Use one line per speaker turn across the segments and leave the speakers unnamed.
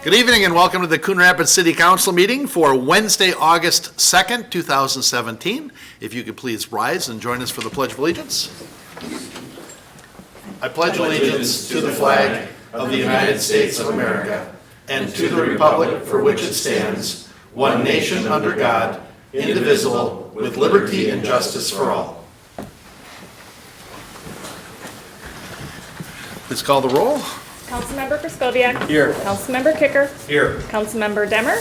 Good evening and welcome to the Coon Rapids City Council meeting for Wednesday, August 2nd, 2017. If you could please rise and join us for the Pledge of Allegiance. I pledge allegiance to the flag of the United States of America and to the republic for which it stands, one nation under God, indivisible, with liberty and justice for all. Please call the roll.
Councilmember Kraskowiak.
Here.
Councilmember Kicker.
Here.
Councilmember Demmer.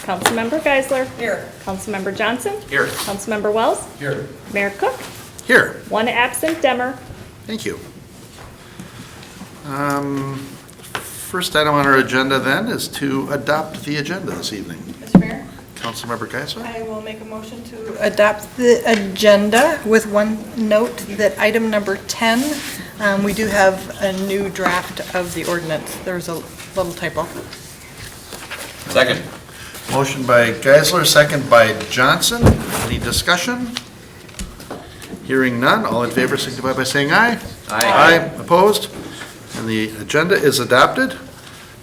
Councilmember Geisler.
Here.
Councilmember Johnson.
Here.
Councilmember Wells.
Here.
Mayor Cook.
Here.
One absent, Demmer.
Thank you. First item on our agenda then is to adopt the agenda this evening.
Mr. Mayor,
Councilmember Geisler?
I will make a motion to adopt the agenda with one note that item number 10, we do have a new draft of the ordinance. There's a little typo.
Second.
Motion by Geisler, second by Johnson. Any discussion? Hearing none, all in favor signify by saying aye.
Aye.
Opposed? And the agenda is adopted.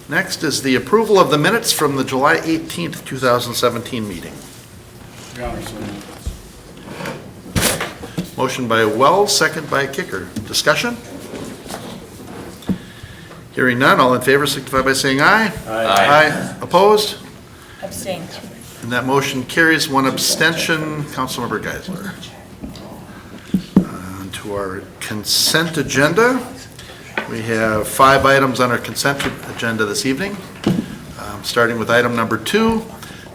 Next is the approval of the minutes from the July 18th, 2017 meeting. Motion by Wells, second by Kicker. Discussion? Hearing none, all in favor signify by saying aye.
Aye.
Opposed?
Abstain.
And that motion carries, one abstention. Councilmember Geisler. On to our consent agenda. We have 5 items on our consent agenda this evening, starting with item number 2,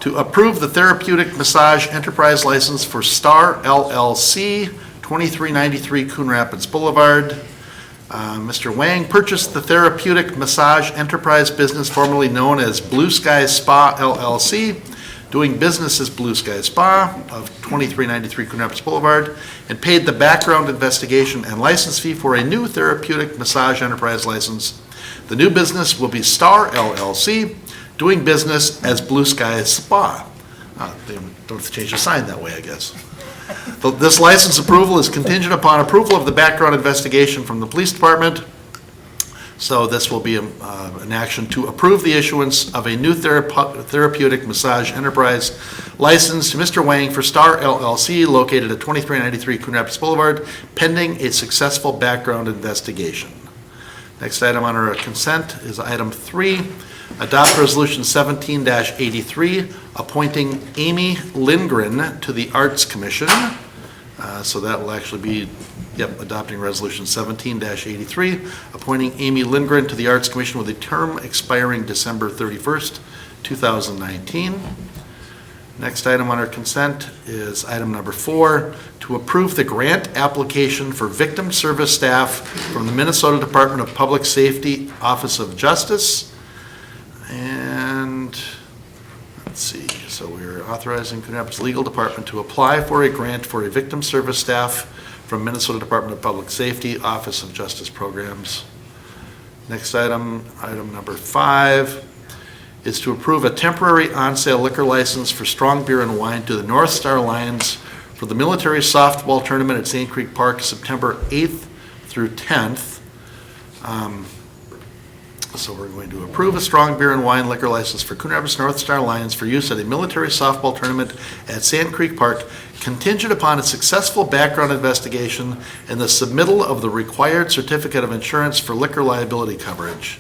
to approve the therapeutic massage enterprise license for Star LLC, 2393 Coon Rapids Boulevard. Mr. Wang purchased the therapeutic massage enterprise business formerly known as Blue Sky Spa LLC, doing business as Blue Sky Spa of 2393 Coon Rapids Boulevard, and paid the background investigation and license fee for a new therapeutic massage enterprise license. The new business will be Star LLC, doing business as Blue Sky Spa. They don't have to change the sign that way, I guess. This license approval is contingent upon approval of the background investigation from the police department. So this will be an action to approve the issuance of a new therapeutic massage enterprise license to Mr. Wang for Star LLC located at 2393 Coon Rapids Boulevard, pending a successful background investigation. Next item on our consent is item 3, adopt resolution 17-83, appointing Amy Lindgren to the Arts Commission. So that will actually be adopting resolution 17-83, appointing Amy Lindgren to the Arts Commission with a term expiring December 31st, 2019. Next item on our consent is item number 4, to approve the grant application for victim service staff from the Minnesota Department of Public Safety Office of Justice. And let's see, so we're authorizing Coon Rapids Legal Department to apply for a grant for a victim service staff from Minnesota Department of Public Safety, Office of Justice Programs. Next item, item number 5, is to approve a temporary on-sale liquor license for strong beer and wine to the North Star Lions for the military softball tournament at St. Creek Park, September 8th through 10th. So we're going to approve a strong beer and wine liquor license for Coon Rapids North Star Lions for use at a military softball tournament at Sand Creek Park, contingent upon a successful background investigation and the submittal of the required certificate of insurance for liquor liability coverage.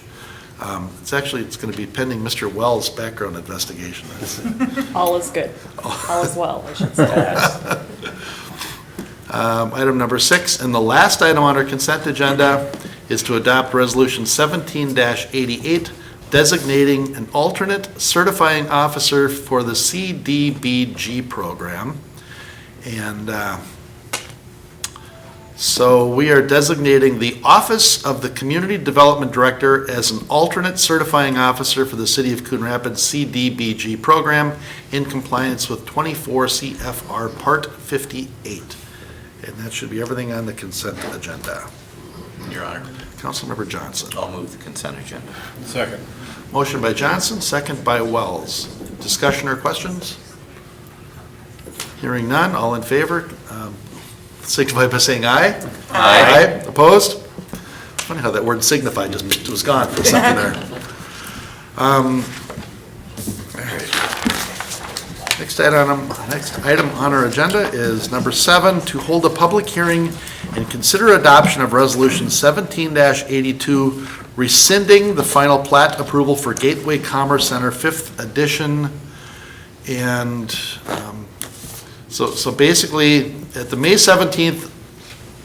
It's going to be pending Mr. Wells' background investigation.
All is good. All is well, I should say.
Item number 6, and the last item on our consent agenda is to adopt resolution 17-88, designating an alternate certifying officer for the CDBG program. And so we are designating the Office of the Community Development Director as an alternate certifying officer for the City of Coon Rapids CDBG program in compliance with 24 CFR Part 58. And that should be everything on the consent agenda.
Your Honor.
Councilmember Johnson.
I'll move the consent agenda.
Second.
Motion by Johnson, second by Wells. Discussion or questions? Hearing none, all in favor, signify by saying aye.
Aye.
Opposed? Funny how that word signify just was gone for a second there. All right. Next item on our agenda is number 7, to hold a public hearing and consider adoption of Resolution 17-82, rescinding the final plat approval for Gateway Commerce Center 5th Edition. And so basically, at the May 17th,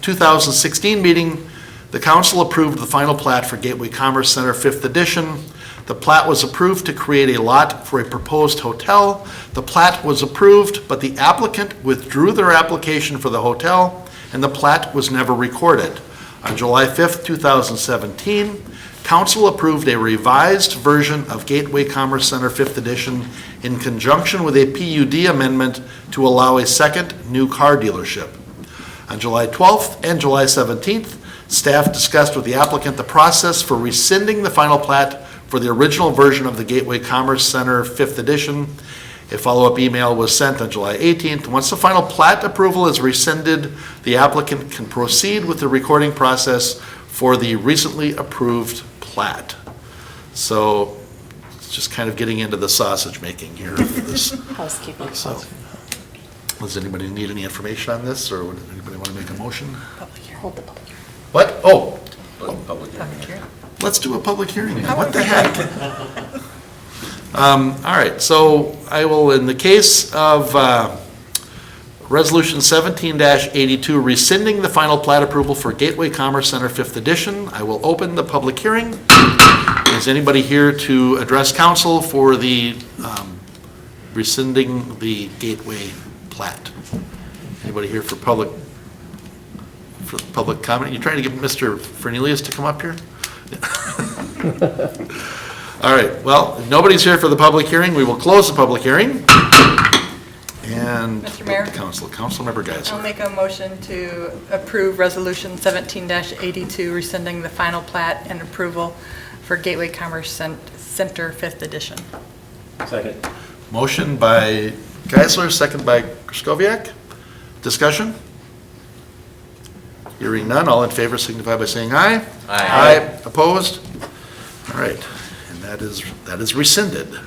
2016 meeting, the council approved the final plat for Gateway Commerce Center 5th Edition. The plat was approved to create a lot for a proposed hotel. The plat was approved, but the applicant withdrew their application for the hotel, and the plat was never recorded. On July 5th, 2017, council approved a revised version of Gateway Commerce Center 5th Edition in conjunction with a PUD amendment to allow a second new car dealership. On July 12th and July 17th, staff discussed with the applicant the process for rescinding the final plat for the original version of the Gateway Commerce Center 5th Edition. A follow-up email was sent on July 18th. Once the final plat approval is rescinded, the applicant can proceed with the recording process for the recently approved plat. So it's just kind of getting into the sausage making here for this.
Housekeeping.
So, does anybody need any information on this, or would anybody want to make a motion?
Hold the public hearing.
What? Oh,
Public hearing.
let's do a public hearing. What the heck? All right, so I will, in the case of Resolution 17-82, rescinding the final plat approval for Gateway Commerce Center 5th Edition, I will open the public hearing. Is anybody here to address council for the rescinding the Gateway plat? Anybody here for public comment? You trying to get Mr. Fernelius to come up here? All right, well, if nobody's here for the public hearing, we will close the public hearing. And
Mr. Mayor?
Councilmember Geisler.
I'll make a motion to approve Resolution 17-82, rescinding the final plat and approval for Gateway Commerce Center 5th Edition.
Second.
Motion by Geisler, second by Kraskowiak. Discussion? Hearing none, all in favor signify by saying aye.
Aye.
Opposed? All right, and that is rescinded.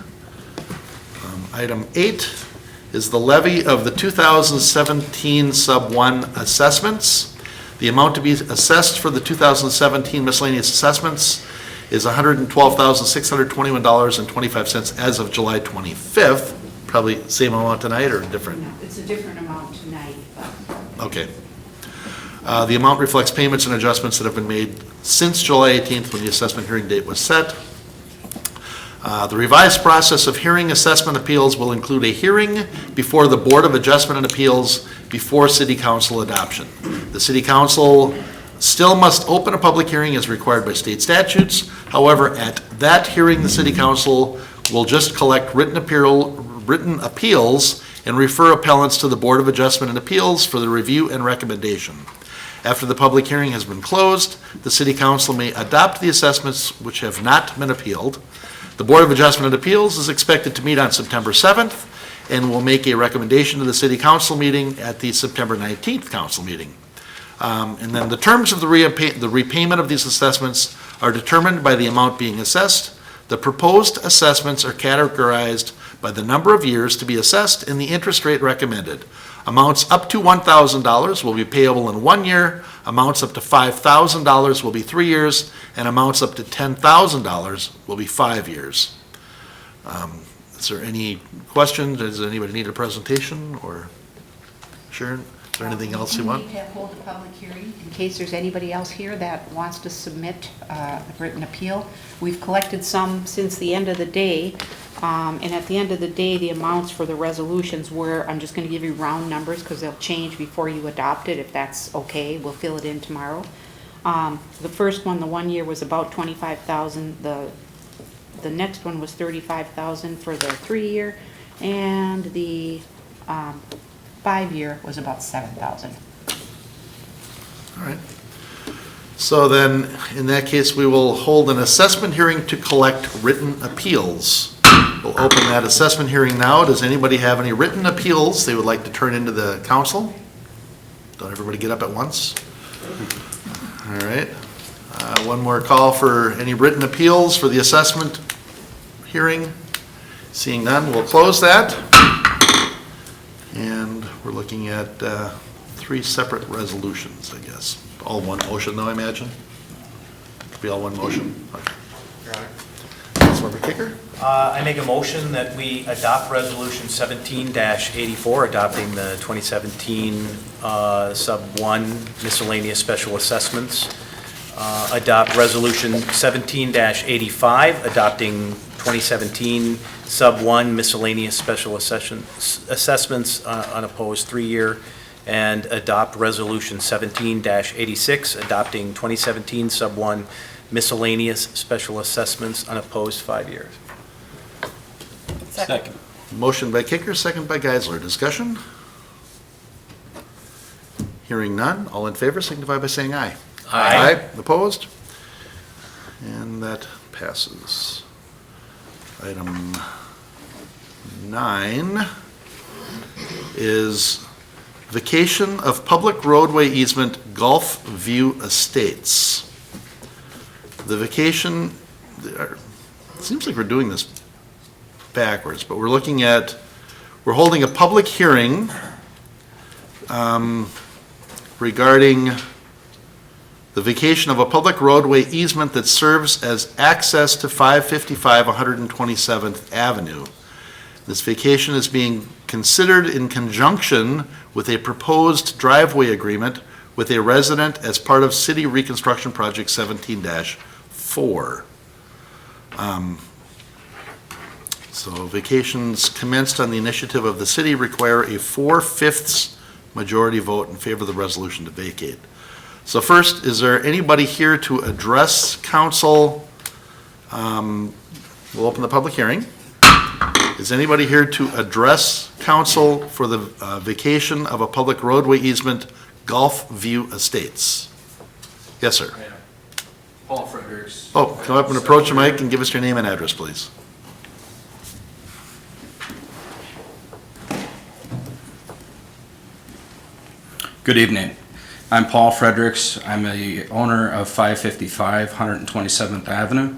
Item 8 is the levy of the 2017 Sub-1 assessments. The amount to be assessed for the 2017 miscellaneous assessments is $112,621.25 as of July 25th. Probably same amount tonight or different?
No, it's a different amount tonight, but
Okay. The amount reflects payments and adjustments that have been made since July 18th when the assessment hearing date was set. The revised process of hearing assessment appeals will include a hearing before the Board of Adjustment and Appeals before City Council adoption. The City Council still must open a public hearing as required by state statutes. However, at that hearing, the City Council will just collect written appeals and refer appellants to the Board of Adjustment and Appeals for the review and recommendation. After the public hearing has been closed, the City Council may adopt the assessments which have not been appealed. The Board of Adjustment and Appeals is expected to meet on September 7th and will make a recommendation to the City Council meeting at the September 19th council meeting. And then the terms of the repayment of these assessments are determined by the amount being assessed. The proposed assessments are categorized by the number of years to be assessed and the interest rate recommended. Amounts up to $1,000 will be payable in 1 year, amounts up to $5,000 will be 3 years, and amounts up to $10,000 will be 5 years. Is there any questions? Does anybody need a presentation, or Sharon, is there anything else you want?
we need to hold a public hearing in case there's anybody else here that wants to submit a written appeal. We've collected some since the end of the day, and at the end of the day, the amounts for the resolutions were, I'm just going to give you round numbers because they'll change before you adopt it, if that's okay. We'll fill it in tomorrow. The first one, the 1 year, was about $25,000. The next one was $35,000 for the 3 year, and the 5 year was about $7,000.
All right. So then, in that case, we will hold an assessment hearing to collect written appeals. We'll open that assessment hearing now. Does anybody have any written appeals they would like to turn into the council? Don't everybody get up at once? All right. One more call for any written appeals for the assessment hearing? Seeing none, we'll close that. And we're looking at 3 separate resolutions, I guess. All one motion, though, I imagine? It'll be all one motion? Okay.
Your Honor.
Councilmember Kicker?
I make a motion that we adopt Resolution 17-84, adopting the 2017 Sub 1 miscellaneous special assessments. Adopt Resolution 17-85, adopting 2017 Sub 1 miscellaneous special assessments unopposed 3-year. And adopt Resolution 17-86, adopting 2017 Sub 1 miscellaneous special assessments unopposed 5 years.
Second.
Motion by Kicker, second by Geisler. Discussion? Hearing none. All in favor signify by saying aye.
Aye.
Opposed? And that passes. Item 9 is vacation of public roadway easement Gulf View Estates. The vacation, it seems like we're doing this backwards, but we're holding a public hearing regarding the vacation of a public roadway easement that serves as access to 555 127th Avenue. This vacation is being considered in conjunction with a proposed driveway agreement with a resident as part of City Reconstruction Project 17-4. So vacations commenced on the initiative of the city require a 4/5 majority vote in favor of the resolution to vacate. So first, is there anybody here to address council? We'll open the public hearing. Is anybody here to address council for the vacation of a public roadway easement, Gulf View Estates? Yes, sir.
Paul Fredericks.
Oh, come up and approach the mic and give us your name and address, please.
Good evening. I'm Paul Fredericks. I'm the owner of 555 127th Avenue.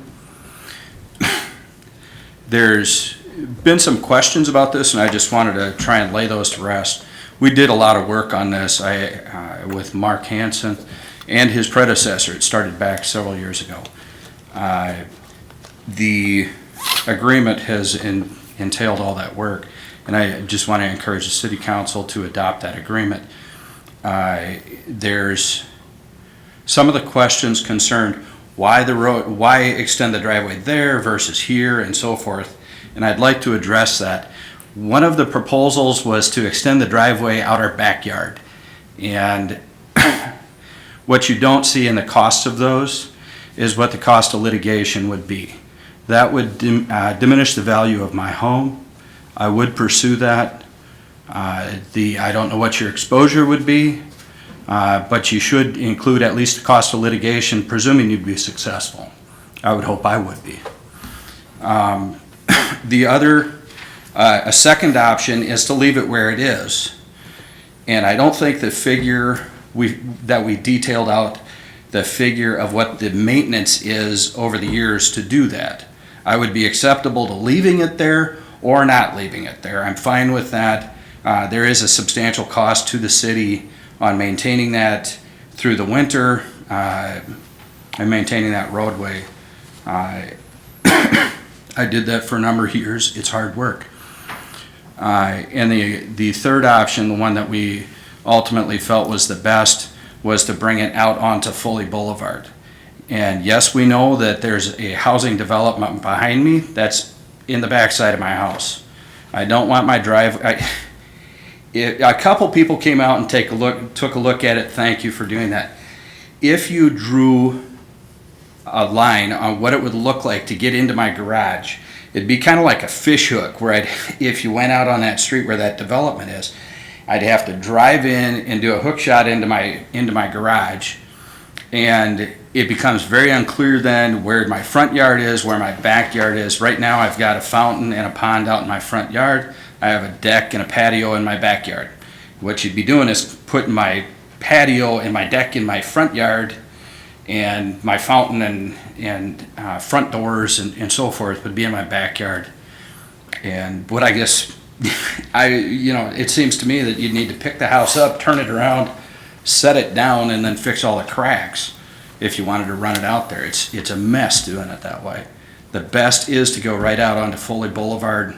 There's been some questions about this, and I just wanted to try and lay those to rest. We did a lot of work on this with Mark Hansen and his predecessor. It started back several years ago. The agreement has entailed all that work, and I just want to encourage the City Council to adopt that agreement. There's some of the questions concerned why extend the driveway there versus here and so forth, and I'd like to address that. One of the proposals was to extend the driveway out our backyard, and what you don't see in the cost of those is what the cost of litigation would be. That would diminish the value of my home. I would pursue that. I don't know what your exposure would be, but you should include at least the cost of litigation, presuming you'd be successful. I would hope I would be. A second option is to leave it where it is. And I don't think the figure that we detailed out, the figure of what the maintenance is over the years to do that. I would be acceptable to leaving it there or not leaving it there. I'm fine with that. There is a substantial cost to the city on maintaining that through the winter and maintaining that roadway. I did that for a number of years. It's hard work. And the third option, the one that we ultimately felt was the best, was to bring it out onto Foley Boulevard. And yes, we know that there's a housing development behind me that's in the backside of my house. I don't want my driveway. A couple people came out and took a look at it. Thank you for doing that. If you drew a line on what it would look like to get into my garage, it'd be kind of like a fish hook where if you went out on that street where that development is, I'd have to drive in and do a hook shot into my garage, and it becomes very unclear then where my front yard is, where my backyard is. Right now I've got a fountain and a pond out in my front yard. I have a deck and a patio in my backyard. What you'd be doing is putting my patio and my deck in my front yard and my fountain and front doors and so forth would be in my backyard. And what I guess, it seems to me that you'd need to pick the house up, turn it around, set it down, and then fix all the cracks if you wanted to run it out there. It's a mess doing it that way. The best is to go right out onto Foley Boulevard.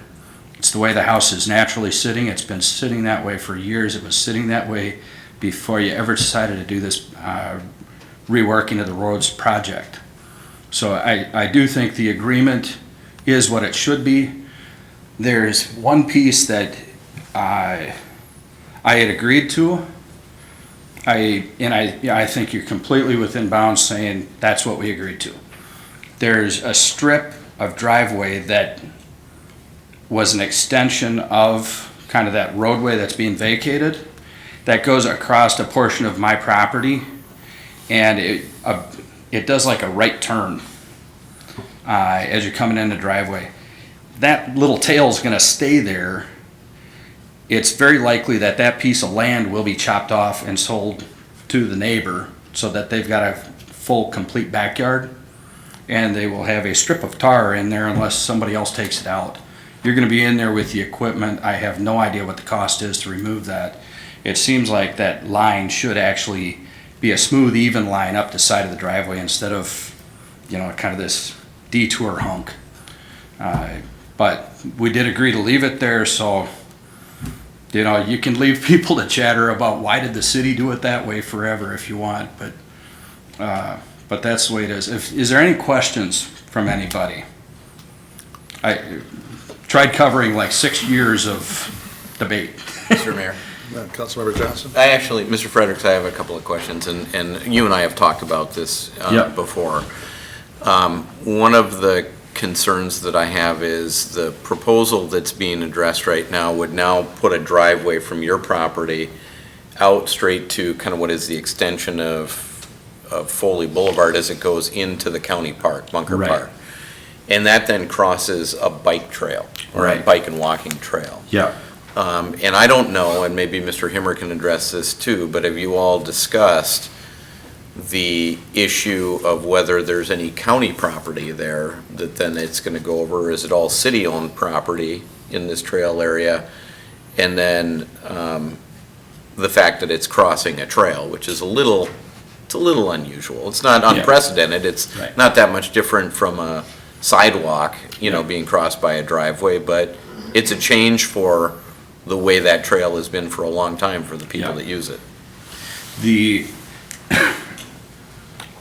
It's the way the house is naturally sitting. It's been sitting that way for years. It was sitting that way before you ever decided to do this reworking of the roads project. So I do think the agreement is what it should be. There's one piece that I had agreed to. I think you're completely within bounds saying that's what we agreed to. There's a strip of driveway that was an extension of kind of that roadway that's being vacated that goes across a portion of my property, and it does like a right turn as you're coming in the driveway. That little tail is going to stay there. It's very likely that that piece of land will be chopped off and sold to the neighbor so that they've got a full, complete backyard, and they will have a strip of tar in there unless somebody else takes it out. You're going to be in there with the equipment. I have no idea what the cost is to remove that. It seems like that line should actually be a smooth, even line up the side of the driveway instead of, kind of this detour hunk. But we did agree to leave it there, so you can leave people to chatter about why did the city do it that way forever if you want, but that's the way it is. Is there any questions from anybody? I tried covering like 6 years of debate.
Mr. Mayor.
Councilmember Johnson?
Mr. Fredericks, I have a couple of questions, and you and I have talked about this
Yep.
before. One of the concerns that I have is the proposal that's being addressed right now would now put a driveway from your property out straight to kind of what is the extension of Foley Boulevard as it goes into the county park, Bunker
Right.
Park. And that then crosses a bike trail, or a
Right.
bike and walking trail.
Yeah.
And I don't know, and maybe Mr. Himmer can address this too, but have you all discussed the issue of whether there's any county property there that then it's going to go over, or is it all city-owned property in this trail area? And then the fact that it's crossing a trail, which is a little unusual. It's not unprecedented. It's
Right.
not that much different from a sidewalk, being crossed by a driveway, but it's a change for the way that trail has been for a long time for the people
Yeah.
that use it.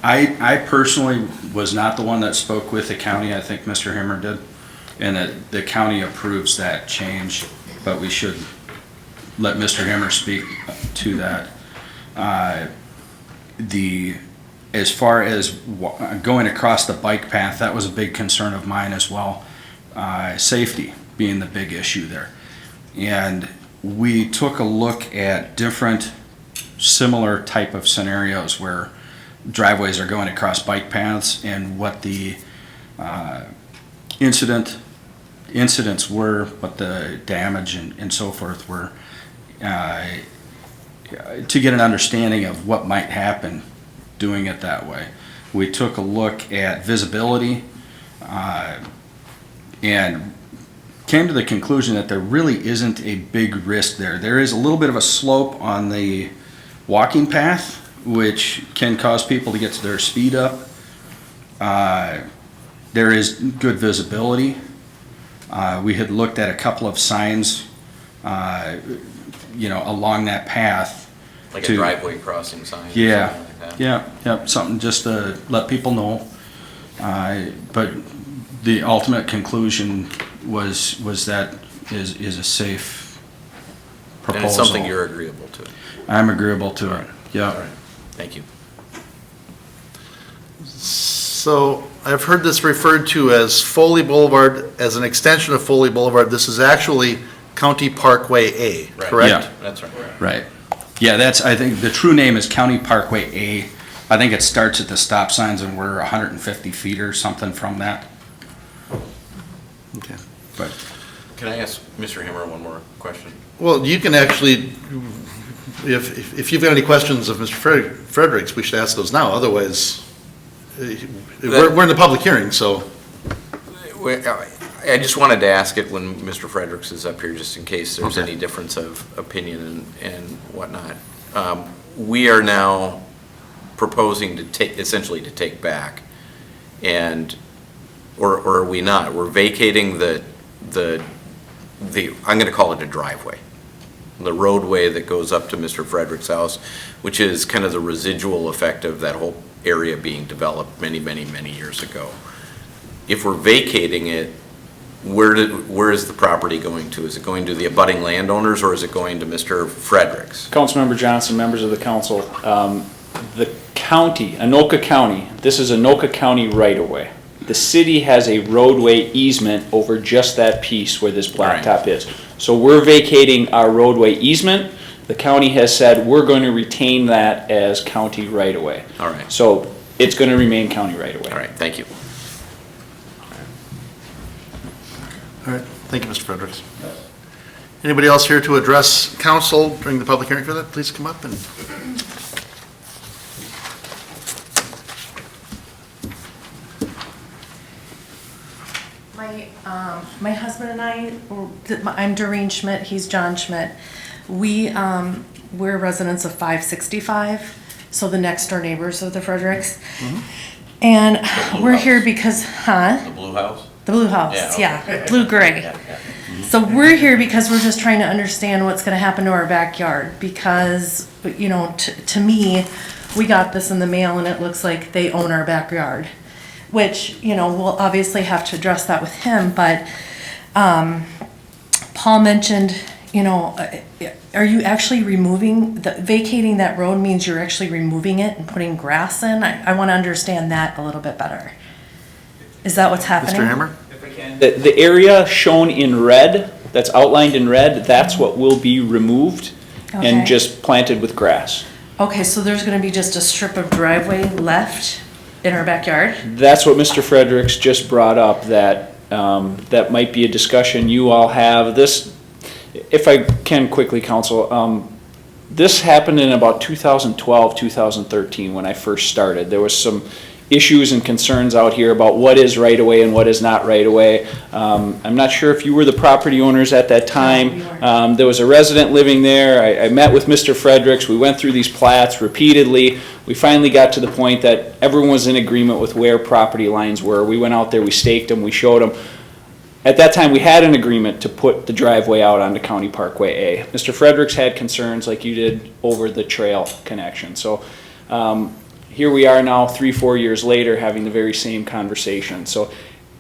I personally was not the one that spoke with the county. I think Mr. Himmer did, and that the county approves that change, but we should let Mr. Himmer speak to that. As far as going across the bike path, that was a big concern of mine as well. Safety being the big issue there. And we took a look at different similar type of scenarios where driveways are going across bike paths and what the incidents were, what the damage and so forth were, to get an understanding of what might happen doing it that way. We took a look at visibility and came to the conclusion that there really isn't a big risk there. There is a little bit of a slope on the walking path, which can cause people to get to their speed up. There is good visibility. We had looked at a couple of signs, along that path.
Like
to-
a driveway crossing sign or
Yeah,
something like that.
yeah, something just to let people know. But the ultimate conclusion was that is a safe proposal.
And it's something you're agreeable to.
I'm agreeable to it, yeah.
All right. Thank you.
So I've heard this referred to as Foley Boulevard, as an extension of Foley Boulevard. This is actually County Parkway A,
Right.
correct?
Yeah.
That's right.
Right. Yeah, I think the true name is County Parkway A. I think it starts at the stop signs and we're 150 feet or something from that.
Okay.
But
Can I ask Mr. Himmer one more question?
Well, you can actually, if you've got any questions of Mr. Fredericks, we should ask those now. Otherwise, we're in the public hearing, so.
I just wanted to ask it when Mr. Fredericks is up here, just in case there's
Okay.
any difference of opinion and whatnot. We are now proposing to take, essentially to take back, and, or are we not? We're vacating the, I'm gonna call it a driveway. The roadway that goes up to Mr. Frederick's house, which is kind of the residual effect of that whole area being developed many, many, many years ago. If we're vacating it, where is the property going to? Is it going to the abutting landowners, or is it going to Mr. Fredericks?
Councilmember Johnson, members of the council, the county, Anoka County, this is Anoka County right-of-way. The city has a roadway easement over just that piece where this blacktop is. So we're vacating our roadway easement. The county has said we're going to retain that as county right-of-way.
All right.
So it's going to remain county right-of-way.
All right, thank you.
All right, thank you, Mr. Fredericks. Anybody else here to address council during the public hearing for that? Please come up and.
My husband and I, I'm Doreen Schmidt, he's John Schmidt. We're residents of 565, so the next door neighbors of the Fredericks. And we're here because,
The blue house?
The blue house,
Yeah, okay.
yeah, blue-gray. So we're here because we're just trying to understand what's gonna happen to our backyard, because, you know, to me, we got this in the mail and it looks like they own our backyard, which, you know, we'll obviously have to address that with him, but, Paul mentioned, you know, are you actually vacating that road means you're actually removing it and putting grass in? I wanna understand that a little bit better. Is that what's happening?
Mr. Hammer?
The area shown in red, that's outlined in red, that's what will be removed
Okay.
and just planted with grass.
Okay, so there's gonna be just a strip of driveway left in our backyard?
That's what Mr. Fredericks just brought up, that, that might be a discussion you all have. This, if I can quickly, counsel, this happened in about 2012, 2013, when I first started. There was some issues and concerns out here about what is right-of-way and what is not right-of-way. I'm not sure if you were the property owners at that time.
No, we weren't.
There was a resident living there. I met with Mr. Fredericks. We went through these plats repeatedly. We finally got to the point that everyone was in agreement with where property lines were. We went out there, we staked them, we showed them. At that time, we had an agreement to put the driveway out onto County Parkway A. Mr. Fredericks had concerns like you did over the trail connection. So here we are now, 3-4 years later, having the very same conversation. So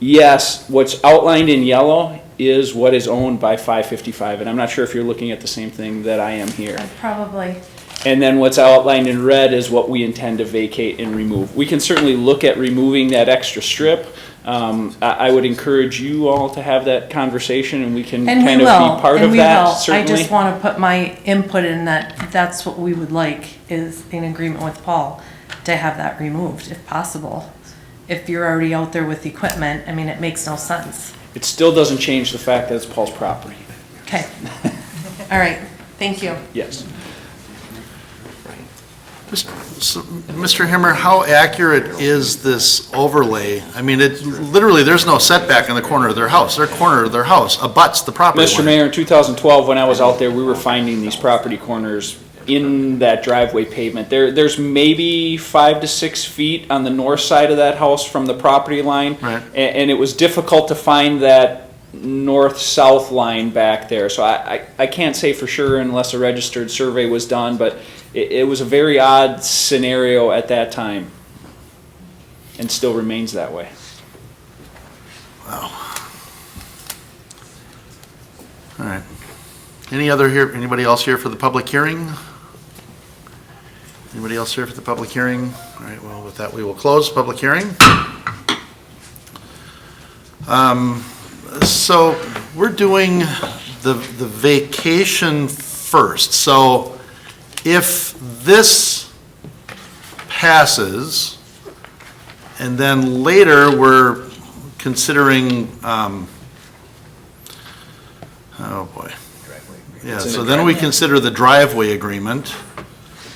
yes, what's outlined in yellow is what is owned by 555, and I'm not sure if you're looking at the same thing that I am here.
Probably.
And then what's outlined in red is what we intend to vacate and remove. We can certainly look at removing that extra strip. I would encourage you all to have that conversation, and we can
And we
kind
will,
of be part
and
of
we
that,
will. I
certainly.
just want to put my input in that, that's what we would like, is in agreement with Paul, to have that removed, if possible. If you're already out there with equipment, I mean, it makes no sense.
It still doesn't change the fact that it's Paul's property.
Okay. All right, thank you.
Yes.
So, Mr. Hammer, how accurate is this overlay? I mean, it, literally, there's no setback in the corner of their house. Their corner of their house abuts the property line.
Mr. Mayor, in 2012, when I was out there, we were finding these property corners in that driveway pavement. There's maybe 5 to 6 feet on the north side of that house from the property line.
Right.
And it was difficult to find that north-south line back there. So I can't say for sure unless a registered survey was done, but it was a very odd scenario at that time, and still remains that way.
Wow. All right. Anybody else here for the public hearing? Anybody else here for the public hearing? All right, well, with that, we will close public hearing. So we're doing the vacation first. So if this passes, and then later we're considering, oh boy. Yeah, so then we consider the driveway agreement,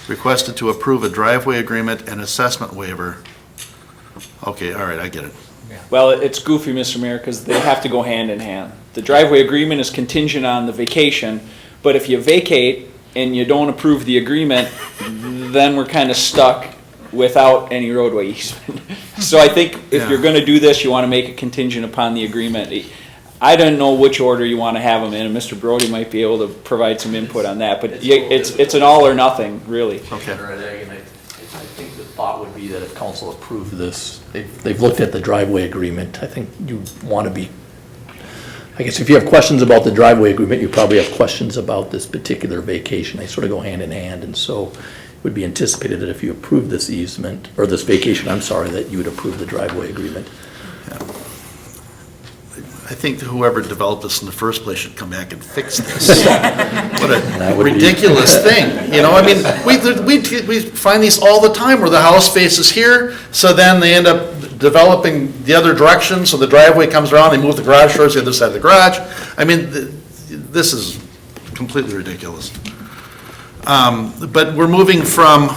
requested to approve a driveway agreement and assessment waiver. Okay, all right, I get it.
Well, it's goofy, Mr. Mayor, because they have to go hand in hand. The driveway agreement is contingent on the vacation, but if you vacate and you don't approve the agreement, then we're kind of stuck without any roadway easement. So I think if you're gonna do this, you wanna make it contingent upon the agreement. I don't know which order you wanna have them in, and Mr. Brody might be able to provide some input on that, but it's an all or nothing, really.
Okay.
I think the thought would be that if council approved this, they've looked at the driveway agreement. I think you want to be, I guess if you have questions about the driveway agreement, you probably have questions about this particular vacation. They sort of go hand in hand, and so it would be anticipated that if you approve this easement, or this vacation, I'm sorry, that you would approve the driveway agreement.
I think whoever developed this in the first place should come back and fix this. What a ridiculous thing, you know, I mean, we find these all the time where the house faces here, so then they end up developing the other direction, so the driveway comes around, they move the garage doors to the other side of the garage. I mean, this is completely ridiculous. But we're moving from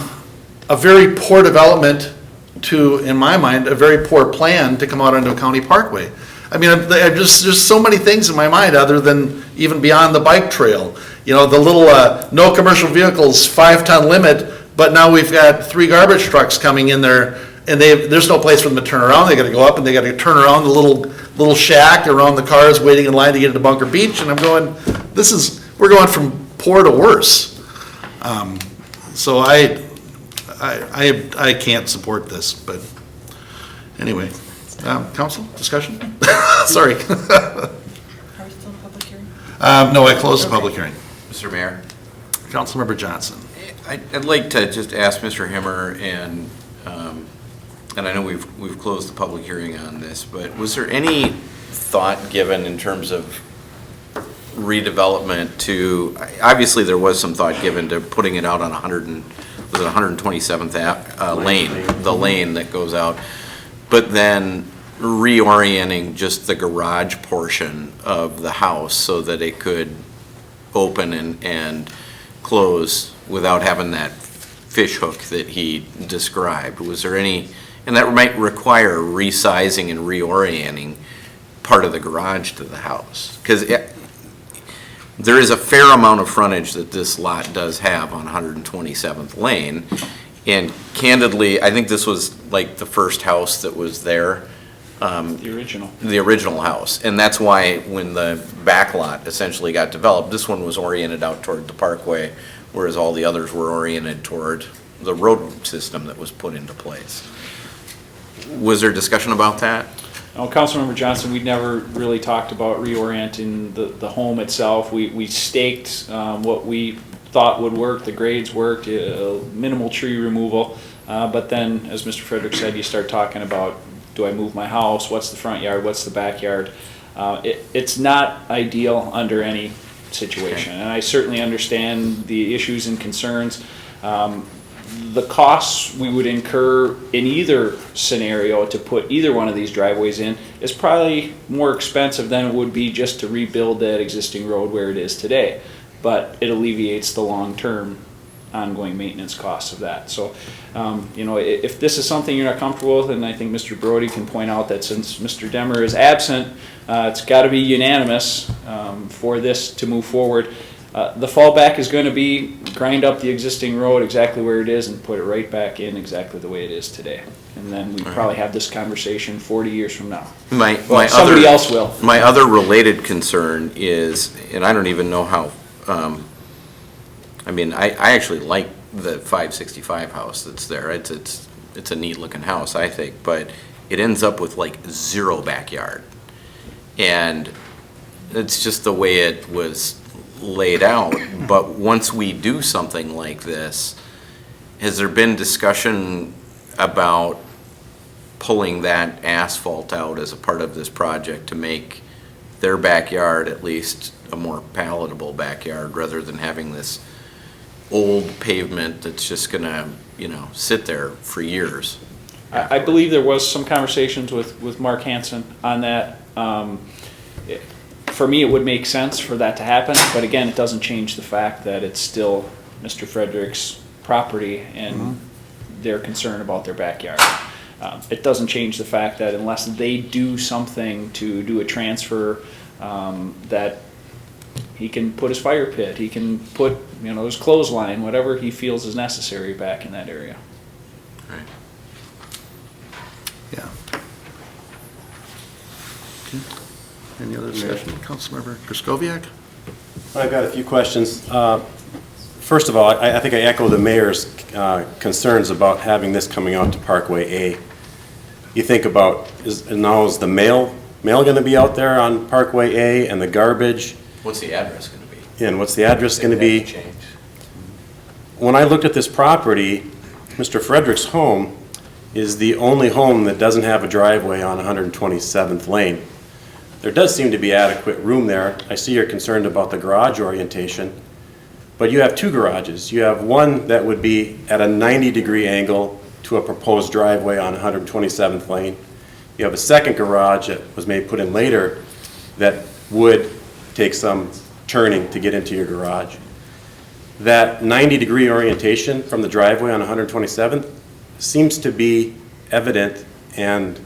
a very poor development to, in my mind, a very poor plan to come out onto a county parkway. I mean, there's so many things in my mind other than even beyond the bike trail. You know, the little no commercial vehicles 5-ton limit, but now we've got 3 garbage trucks coming in there, and there's no place for them to turn around. They got to go up and they got to turn around the little shack around the cars waiting in line to get into Bunker Beach. And I'm going, we're going from poor to worse. So I can't support this, but anyway. Council, discussion? Sorry.
Are we still in public hearing?
No, I closed the public hearing.
Mr. Mayor?
Councilmember Johnson.
I'd like to just ask Mr. Himmer, and I know we've closed the public hearing on this, but was there any thought given in terms of redevelopment to, obviously there was some thought given to putting it out on 127th lane, the lane that goes out, but then reorienting just the garage portion of the house so that it could open and close without having that fish hook that he described. Was there any, and that might require resizing and reorienting part of the garage to the house? Because there is a fair amount of frontage that this lot does have on 127th Lane. And candidly, I think this was like the first house that was there.
The original.
The original house. And that's why when the back lot essentially got developed, this one was oriented out toward the parkway, whereas all the others were oriented toward the road system that was put into place. Was there discussion about that?
No, Councilmember Johnson, we never really talked about reorienting the home itself. We staked what we thought would work, the grades worked, minimal tree removal, but then, as Mr. Frederick said, you start talking about, do I move my house, what's the front yard, what's the backyard? It's not ideal under any situation, and I certainly understand the issues and concerns. The costs we would incur in either scenario to put either one of these driveways in is probably more expensive than it would be just to rebuild that existing road where it is today. But it alleviates the long-term ongoing maintenance costs of that. So, you know, if this is something you're not comfortable with, and I think Mr. Brody can point out that since Mr. Demmer is absent, it's got to be unanimous for this to move forward. The fallback is going to be grind up the existing road exactly where it is and put it right back in exactly the way it is today. And then we probably have this conversation 40 years from now. Somebody else will.
My other related concern is, and I don't even know how, I mean, I actually like the 565 house that's there. It's a neat looking house, I think, but it ends up with like 0 backyard. And it's just the way it was laid out. But once we do something like this, has there been discussion about pulling that asphalt out as a part of this project to make their backyard at least a more palatable backyard rather than having this old pavement that's just gonna, you know, sit there for years?
I believe there was some conversations with Mark Hansen on that. For me, it would make sense for that to happen, but again, it doesn't change the fact that it's still Mr. Frederick's property and their concern about their backyard. It doesn't change the fact that unless they do something to do a transfer, that he can put his fire pit, he can put, his clothesline, whatever he feels is necessary back in that area.
Right.
Yeah. Okay. Any other discussion? Councilmember Kraskowiak?
I've got a few questions. First of all, I think I echo the mayor's concerns about having this coming out to Parkway A. You think about, is the mail going to be out there on Parkway A, and the garbage?
What's the address going to be?
And what's the address going to be?
Change.
When I looked at this property, Mr. Frederick's home is the only home that doesn't have a driveway on 127th Lane. There does seem to be adequate room there. I see you're concerned about the garage orientation, but you have two garages. You have one that would be at a 90-degree angle to a proposed driveway on 127th Lane. You have a second garage that was maybe put in later that would take some turning to get into your garage. That 90-degree orientation from the driveway on 127th seems to be evident and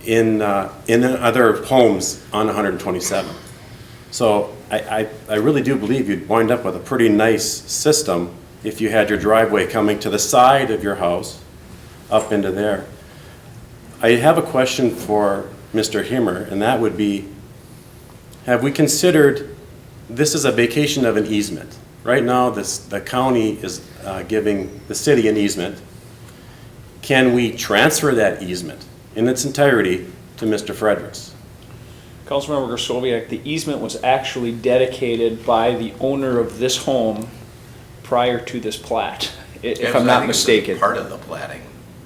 in other homes on 127th. So I really do believe you'd wind up with a pretty nice system if you had your driveway coming to the side of your house up into there. I have a question for Mr. Himmer, and that would be, have we considered, this is a vacation of an easement. Right now, the county is giving the city an easement. Can we transfer that easement in its entirety to Mr. Fredericks?
Councilmember Kraskowiak, the easement was actually dedicated by the owner of this home prior to this plat, if I'm not mistaken.
Part of the platting.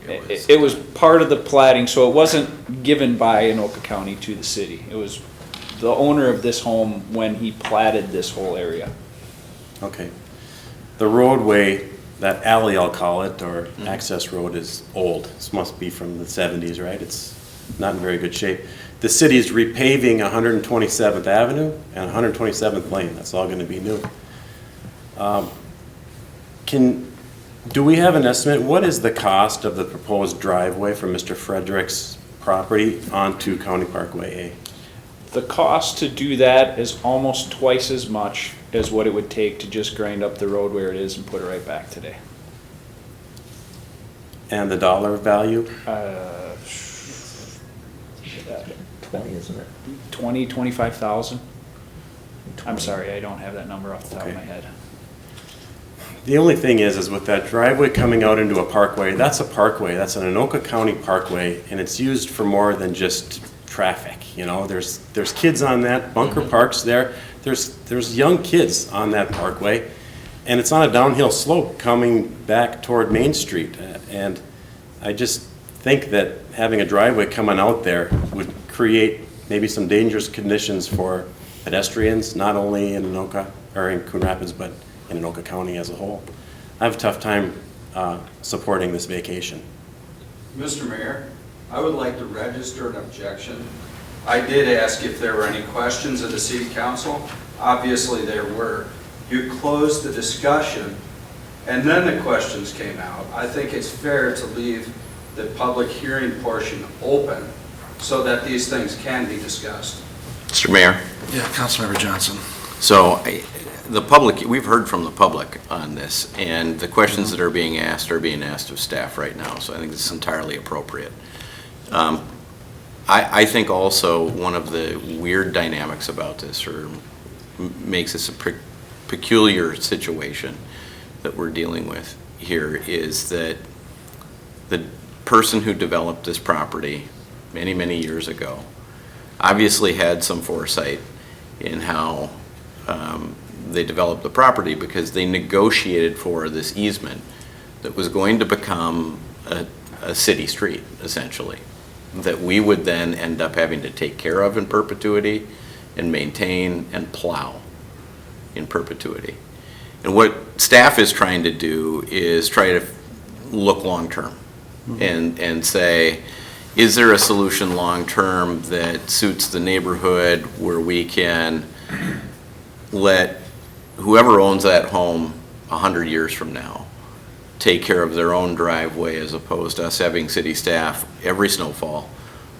It was part of the platting, so it wasn't given by Anoka County to the city. It was the owner of this home when he platted this whole area.
Okay. The roadway, that alley I'll call it, or access road, is old. This must be from the 70s, right? It's not in very good shape. The city's repaving 127th Avenue and 127th Lane. That's all going to be new. Do we have an estimate? What is the cost of the proposed driveway from Mr. Frederick's property onto County Parkway A?
The cost to do that is almost twice as much as what it would take to just grind up the road where it is and put it right back today.
And the dollar value?
20, isn't it?
25,000. I'm sorry, I don't have that number off the top of
Okay.
my head.
The only thing is with that driveway coming out into a parkway, that's a parkway. That's an Anoka County parkway, and it's used for more than just traffic. There's kids on that, Bunker Park's there. There's young kids on that parkway, and it's on a downhill slope coming back toward Main Street. And I just think that having a driveway coming out there would create maybe some dangerous conditions for pedestrians, not only in Anoka or in Coon Rapids, but in Anoka County as a whole. I have a tough time supporting this vacation.
Mr. Mayor, I would like to register an objection. I did ask if there were any questions of the city council. Obviously there were. You closed the discussion and then the questions came out. I think it's fair to leave the public hearing portion open so that these things can be discussed.
Mr. Mayor,
Yeah, Councilmember Johnson.
so the public, we've heard from the public on this, and the questions that are being asked of staff right now, so I think this is entirely appropriate. I think also one of the weird dynamics about this, or makes this a peculiar situation that we're dealing with here, is that the person who developed this property many, many years ago obviously had some foresight in how they developed the property, because they negotiated for this easement that was going to become a city street, essentially, that we would then end up having to take care of in perpetuity and maintain and plow in perpetuity. And what staff is trying to do is try to look long-term and say, is there a solution long-term that suits the neighborhood where we can let whoever owns that home 100 years from now take care of their own driveway as opposed to us having city staff every snowfall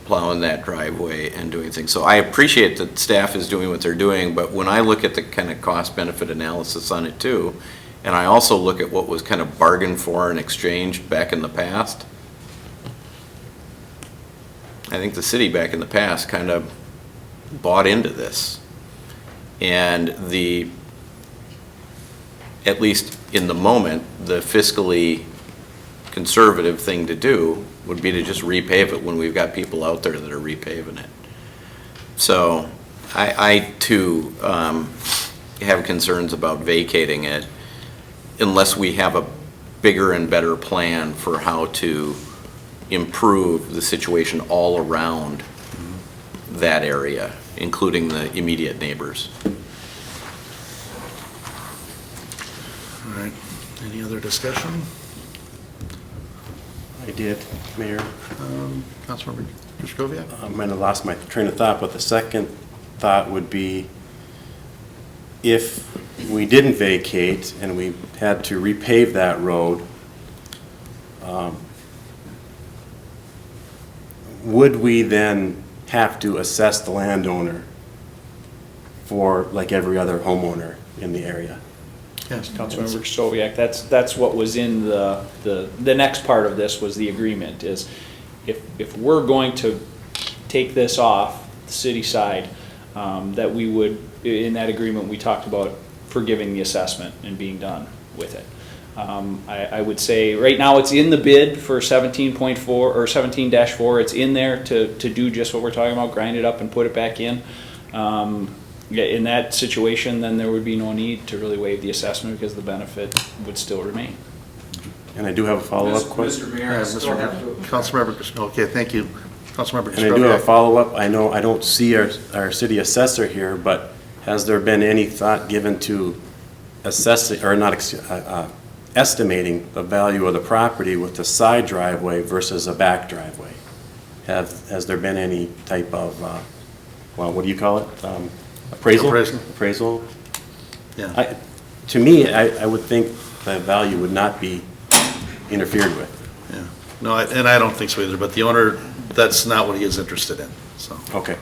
plowing that driveway and doing things. So I appreciate that staff is doing what they're doing, but when I look at the kind of cost-benefit analysis on it too, and I also look at what was kind of bargained for and exchanged back in the past, I think the city back in the past kind of bought into this. And at least in the moment, the fiscally conservative thing to do would be to just repave it when we've got people out there that are repaving it. So I too have concerns about vacating it unless we have a bigger and better plan for how to improve the situation all around that area, including the immediate neighbors.
All right, any other discussion?
I did, Mayor.
Councilmember Krzyszkowiak?
I might have lost my train of thought, but the second thought would be if we didn't vacate and we had to repave that road, would we then have to assess the landowner for like every other homeowner in the area?
Yes.
Councilmember Stoviak, that's what was in the next part of this was the agreement, is if we're going to take this off the city side, that we would, in that agreement, we talked about forgiving the assessment and being done with it. I would say right now it's in the bid for 17.4 or 17-4. It's in there to do just what we're talking about, grind it up and put it back in. In that situation, then there would be no need to really waive the assessment because the benefit would still remain.
And I do have a follow-up question.
Mr. Mayor, I still have to.
Councilmember Krzyszkowiak, okay, thank you. Councilmember
And I do have a
Krzyszkowiak.
follow-up. I know I don't see our city assessor here, but has there been any thought given to assessing, or not, estimating the value of the property with the side driveway versus a back driveway? Has there been any type of, well, what do you call it? Appraisal? Appraisal?
Yeah.
To me, I would think the value would not be interfered with.
Yeah, no, and I don't think so either, but the owner, that's not what he is interested in, so.
Okay,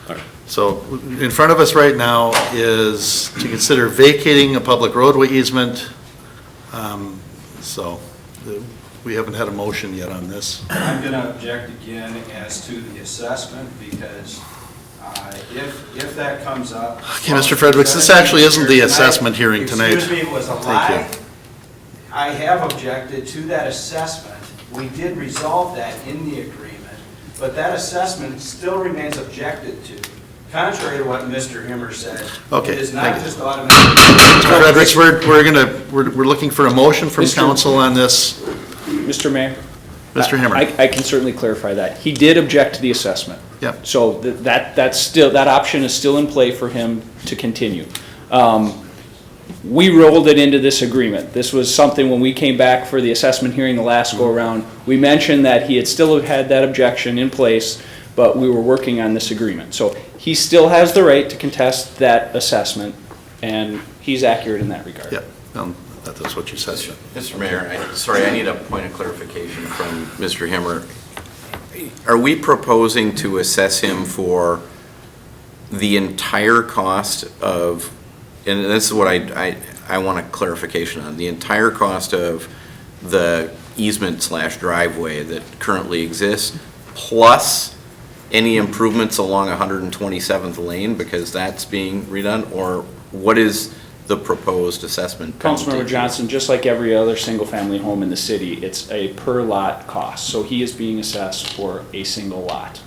all right.
So in front of us right now is to consider vacating a public roadway easement. So we haven't had a motion yet on this.
I'm going to object again as to the assessment because if that comes up.
Okay, Mr. Fredericks, this actually isn't the assessment hearing tonight.
Excuse me, it was a
Thank
lie.
you.
I have objected to that assessment. We did resolve that in the agreement, but that assessment still remains objected to. Contrary to what Mr. Himmer said,
Okay,
it is
thank
not
you.
just automatic.
Mr. Fredericks, we're looking for a motion from
Mr.
council on this.
Mr. Mayor?
Mr. Himmer.
I can certainly clarify that. He did object to the assessment.
Yep.
So that's still, that option is still in play for him to continue. We rolled it into this agreement. This was something when we came back for the assessment hearing the last go-around, we mentioned that he had still had that objection in place, but we were working on this agreement. So he still has the right to contest that assessment, and he's accurate in that regard.
Yep, that's what you said.
Mr. Mayor, I need a point of clarification from Mr. Himmer. Are we proposing to assess him for the entire cost of, and this is what I want a clarification on, the entire cost of the easement/driveway that currently exists, plus any improvements along 127th Lane because that's being redone, or what is the proposed assessment penalty?
Councilmember Johnson, just like every other single-family home in the city, it's a per-lot cost. So he is being assessed for a single lot.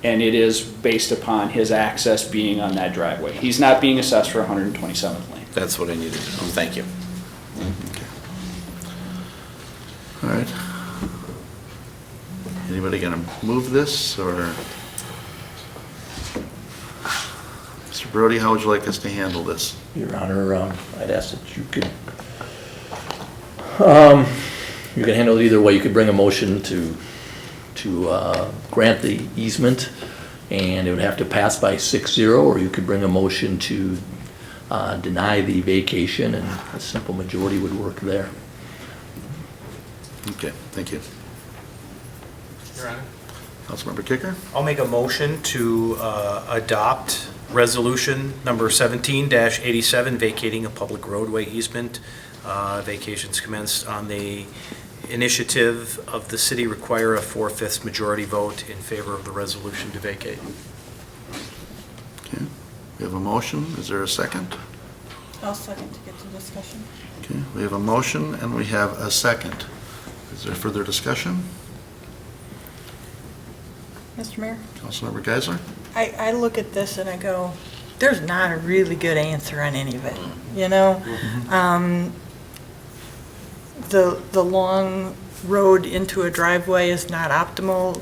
And it is based upon his access being on that driveway. He's not being assessed for 127th Lane.
That's what I needed to know. Thank you.
All right. Anybody gonna move this, or? Mr. Brody, how would you like us to handle this?
Your Honor, I'd ask that you could handle it either way. You could bring a motion to grant the easement, and it would have to pass by 6-0, or you could bring a motion to deny the vacation, and a simple majority would work there.
Okay, thank you.
Your Honor?
Councilmember Kicker?
I'll make a motion to adopt resolution number 17-87, vacating a public roadway easement. Vacations commenced on the initiative of the city require a 4/5 majority vote in favor of the resolution to vacate.
Okay, we have a motion. Is there a second?
I'll second to get to discussion.
Okay, we have a motion and we have a second. Is there further discussion?
Mr. Mayor?
Councilmember Geisler?
I look at this and I go, there's not a really good answer on any of it, you know? The long road into a driveway is not optimal.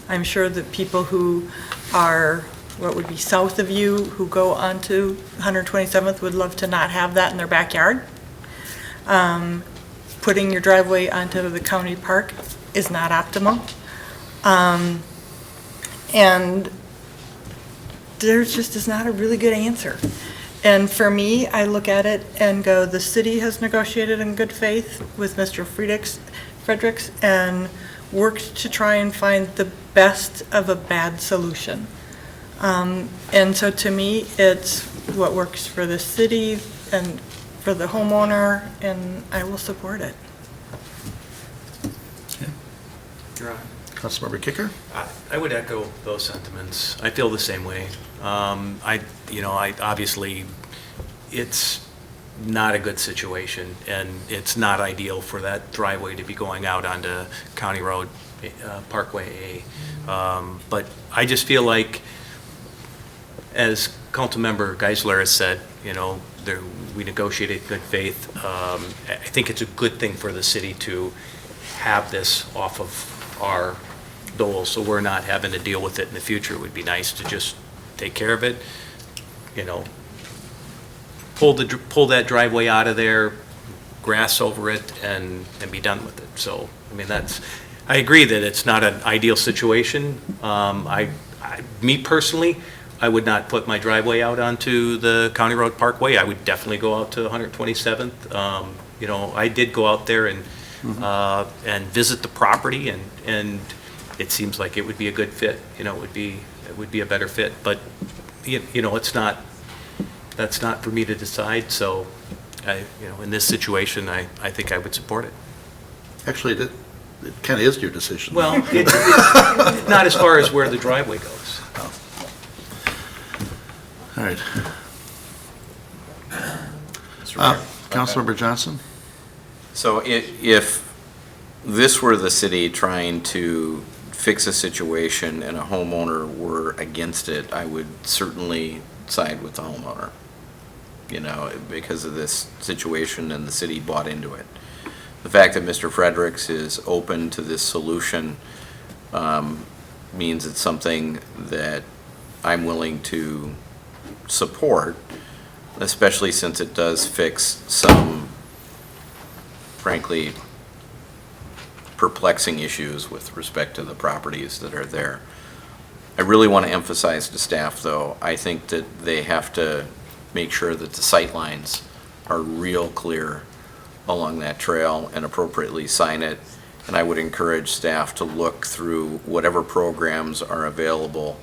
I'm sure that people who are, what would be south of you, who go onto 127th would love to not have that in their backyard. Putting your driveway onto the county park is not optimal. And there's just is not a really good answer. And for me, I look at it and go, the city has negotiated in good faith with Mr. Fredericks and worked to try and find the best of a bad solution. And so to me, it's what works for the city and for the homeowner, and I will support it.
Your Honor?
Councilmember Kicker?
I would echo those sentiments. I feel the same way. I obviously, it's not a good situation, and it's not ideal for that driveway to be going out onto County Road, Parkway A. But I just feel like, as Councilmember Geisler has said, we negotiated in good faith. I think it's a good thing for the city to have this off of our dole, so we're not having to deal with it in the future. It would be nice to just take care of it, pull that driveway out of there, grass over it, and be done with it. So, I mean, I agree that it's not an ideal situation. Me personally, I would not put my driveway out onto the County Road Parkway. I would definitely go out to 127th. I did go out there and visit the property, and it seems like it would be a good fit. It would be a better fit. But that's not for me to decide. So, in this situation, I think I would support it.
Actually, it kind of is your decision.
Well, it's not as far as where the driveway goes.
Oh. All right. Councilmember Johnson?
So if this were the city trying to fix a situation and a homeowner were against it, I would certainly side with the homeowner, because of this situation and the city bought into it. The fact that Mr. Fredericks is open to this solution means it's something that I'm willing to support, especially since it does fix some, frankly, perplexing issues with respect to the properties that are there. I really want to emphasize to staff, though, I think that they have to make sure that the sight lines are real clear along that trail and appropriately sign it. And I would encourage staff to look through whatever programs are available,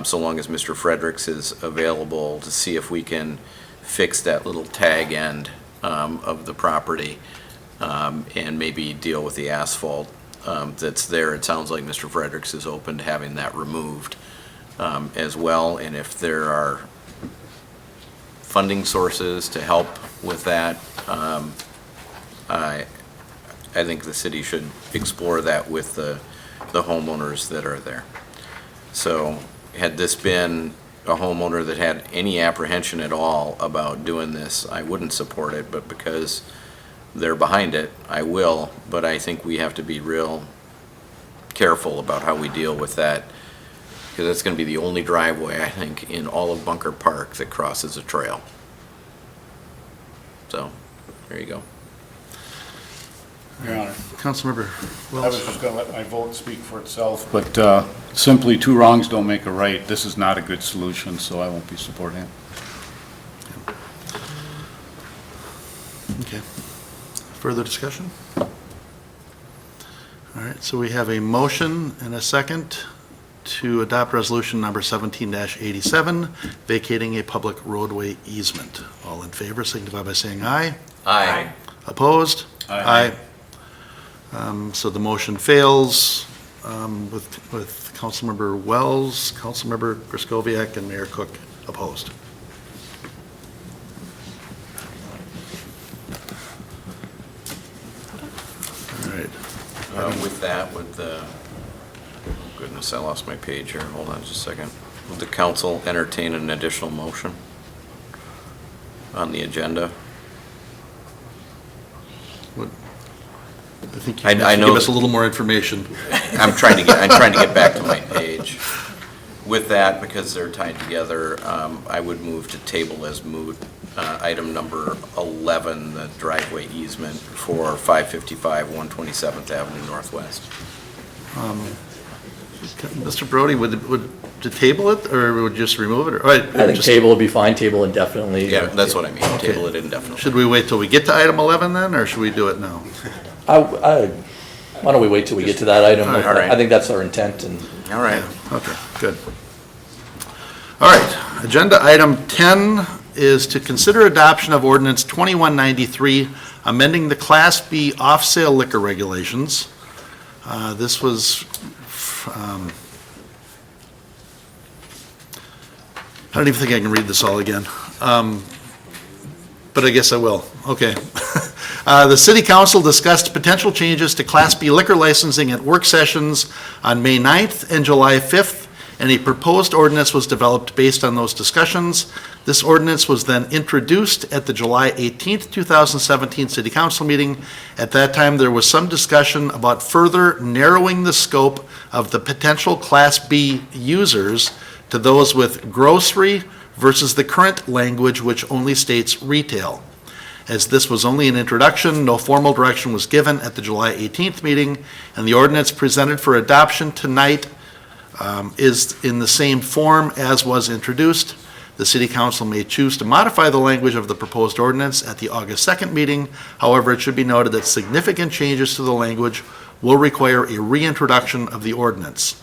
so long as Mr. Fredericks is available, to see if we can fix that little tag end of the property and maybe deal with the asphalt that's there. It sounds like Mr. Fredericks is open to having that removed as well. And if there are funding sources to help with that, I think the city should explore that with the homeowners that are there. So had this been a homeowner that had any apprehension at all about doing this, I wouldn't support it, but because they're behind it, I will. But I think we have to be real careful about how we deal with that, because that's going to be the only driveway, I think, in all of Bunker Park that crosses a trail. So, there you go.
Your Honor,
Councilmember
I was
Wells?
just going to let my vote speak for itself, but simply two wrongs don't make a right. This is not a good solution, so I won't be supporting it.
Okay. Further discussion? All right, so we have a motion and a second to adopt resolution number 17-87, vacating a public roadway easement. All in favor signify by saying aye.
Aye.
Opposed?
Aye.
So the motion fails with Councilmember Wells, Councilmember Griscoviac, and Mayor Cook opposed. All right.
With that, oh goodness, I lost my page here. Hold on just a second. Would the council entertain an additional motion on the agenda?
I think you
I
can
know
give us a little more information.
I'm trying to get back to my page. With that, because they're tied together, I would move to table as moot, item number 11, the driveway easement for 555 127th Avenue Northwest.
Mr. Brody, would to table it, or would just remove it? Or,
I think table would be fine, table indefinitely.
Yeah, that's what I mean, table it indefinitely.
Should we wait till we get to item 11 then, or should we do it now?
Why don't we wait till we get to that item?
All right.
I think that's our intent, and
All right.
Okay, good. All right, agenda item 10 is to consider adoption of ordinance 2193, amending the Class B off-sale liquor regulations. This was, I don't even think I can read this all again, but I guess I will. Okay. The City Council discussed potential changes to Class B liquor licensing at work sessions on May 9th and July 5th, and a proposed ordinance was developed based on those discussions. This ordinance was then introduced at the July 18th, 2017 City Council meeting. At that time, there was some discussion about further narrowing the scope of the potential Class B users to those with grocery versus the current language which only states retail. As this was only an introduction, no formal direction was given at the July 18th meeting, and the ordinance presented for adoption tonight is in the same form as was introduced. The City Council may choose to modify the language of the proposed ordinance at the August 2nd meeting. However, it should be noted that significant changes to the language will require a reintroduction of the ordinance.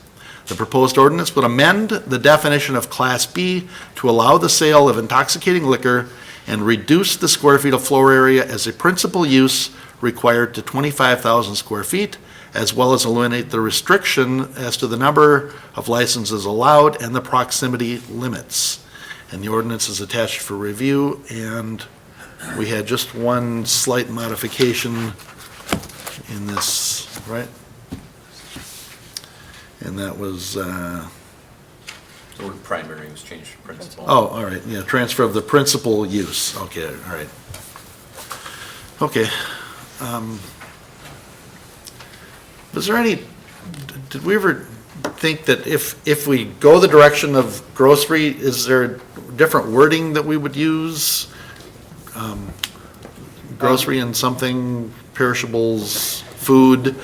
The proposed ordinance would amend the definition of Class B to allow the sale of intoxicating liquor and reduce the square feet of floor area as a principal use required to 25,000 square feet, as well as eliminate the restriction as to the number of licenses allowed and the proximity limits. And the ordinance is attached for review, and we had just one slight modification in this, right? And that was,
The word primary was changed to principal.
oh, all right, yeah, transfer of the principal use, okay, all right. Okay. Was there any, did we ever think that if we go the direction of grocery, is there different wording that we would use? Grocery and something, perishables, food,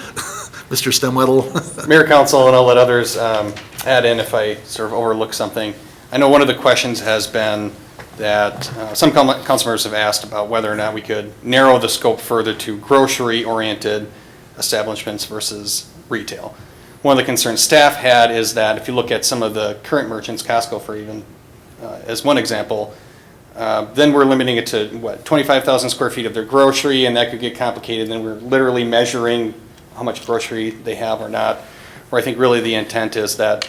Mr. Stemwedel?
Mayor, Council, and I'll let others add in if I sort of overlook something. I know one of the questions has been that some council members have asked about whether or not we could narrow the scope further to grocery-oriented establishments versus retail. One of the concerns staff had is that if you look at some of the current merchants, Costco for even, as one example, then we're limiting it to, 25,000 square feet of their grocery, and that could get complicated. Then we're literally measuring how much grocery they have or not. Where I think really the intent is that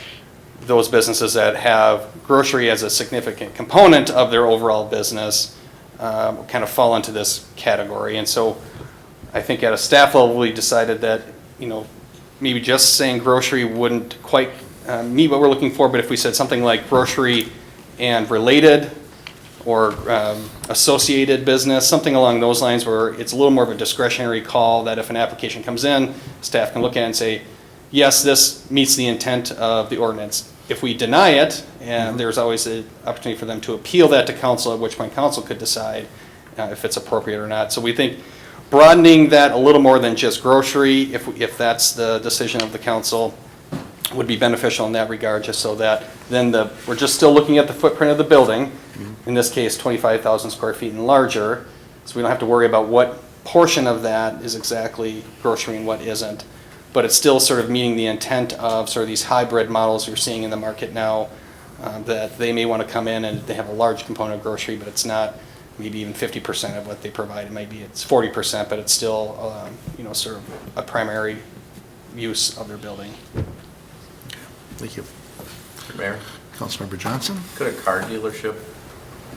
those businesses that have grocery as a significant component of their overall business kind of fall into this category. And so I think at a staff level, we decided that, maybe just saying grocery wouldn't quite meet what we're looking for, but if we said something like grocery and related or associated business, something along those lines where it's a little more of a discretionary call that if an application comes in, staff can look at it and say, yes, this meets the intent of the ordinance. If we deny it, and there's always an opportunity for them to appeal that to council, at which point council could decide if it's appropriate or not. So we think broadening that a little more than just grocery, if that's the decision of the council, would be beneficial in that regard, just so that then we're just still looking at the footprint of the building, in this case 25,000 square feet and larger, so we don't have to worry about what portion of that is exactly grocery and what isn't. but it's still sort of meeting the intent of sort of these hybrid models you're seeing in the market now, that they may want to come in and they have a large component of grocery, but it's not maybe even 50% of what they provide. It might be it's 40%, but it's still, sort of a primary use of their building.
Thank you.
Mr. Mayor,
Councilmember Johnson?
could a car dealership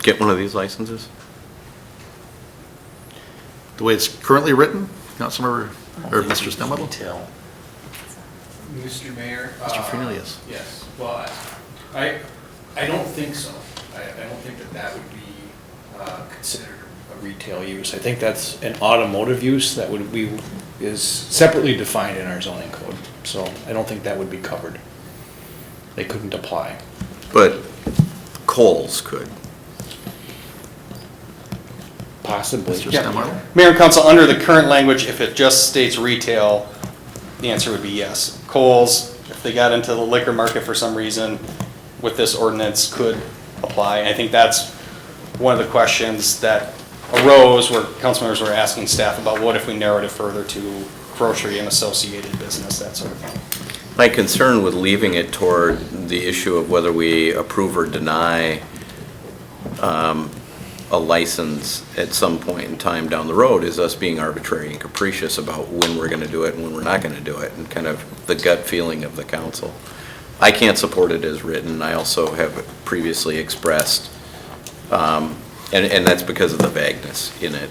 get one of these licenses?
The way it's currently written, Councilmember, or Mr. Stemwell?
Mr. Mayor?
Mr. Fernelius?
Yes, well, I don't think so. I don't think that would be considered a retail use. I think that's an automotive use that is separately defined in our zoning code. So I don't think that would be covered. They couldn't apply.
But Kohl's could.
Possibly.
Mr.
Yeah.
Stemwell?
Mayor and council, under the current language, if it just states retail, the answer would be yes. Kohl's, if they got into the liquor market for some reason, with this ordinance could apply. I think that's one of the questions that arose where council members were asking staff about what if we narrowed it further to grocery and associated business, that sort of thing.
My concern with leaving it toward the issue of whether we approve or deny a license at some point in time down the road is us being arbitrary and capricious about when we're going to do it and when we're not going to do it, and kind of the gut feeling of the council. I can't support it as written. I also have previously expressed, and that's because of the vagueness in it,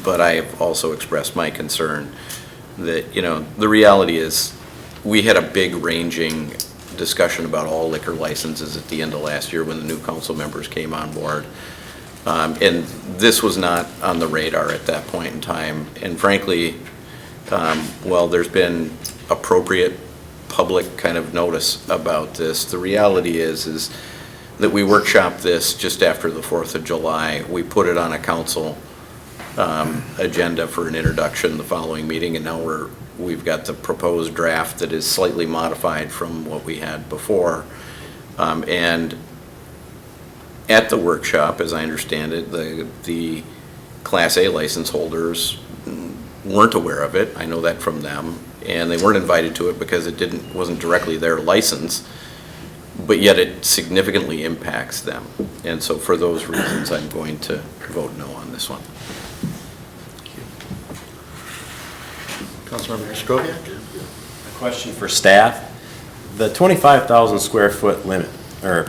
but I have also expressed my concern that, the reality is we had a big ranging discussion about all liquor licenses at the end of last year when the new council members came on board. And this was not on the radar at that point in time. And frankly, while there's been appropriate public kind of notice about this, the reality is that we workshopped this just after the 4th of July. We put it on a council agenda for an introduction the following meeting, and now we've got the proposed draft that is slightly modified from what we had before. And at the workshop, as I understand it, the Class A license holders weren't aware of it. I know that from them, and they weren't invited to it because it wasn't directly their license, but yet it significantly impacts them. And so for those reasons, I'm going to vote no on this one.
Councilmember Scrovia?
A question for staff. The 25,000 square foot limit, or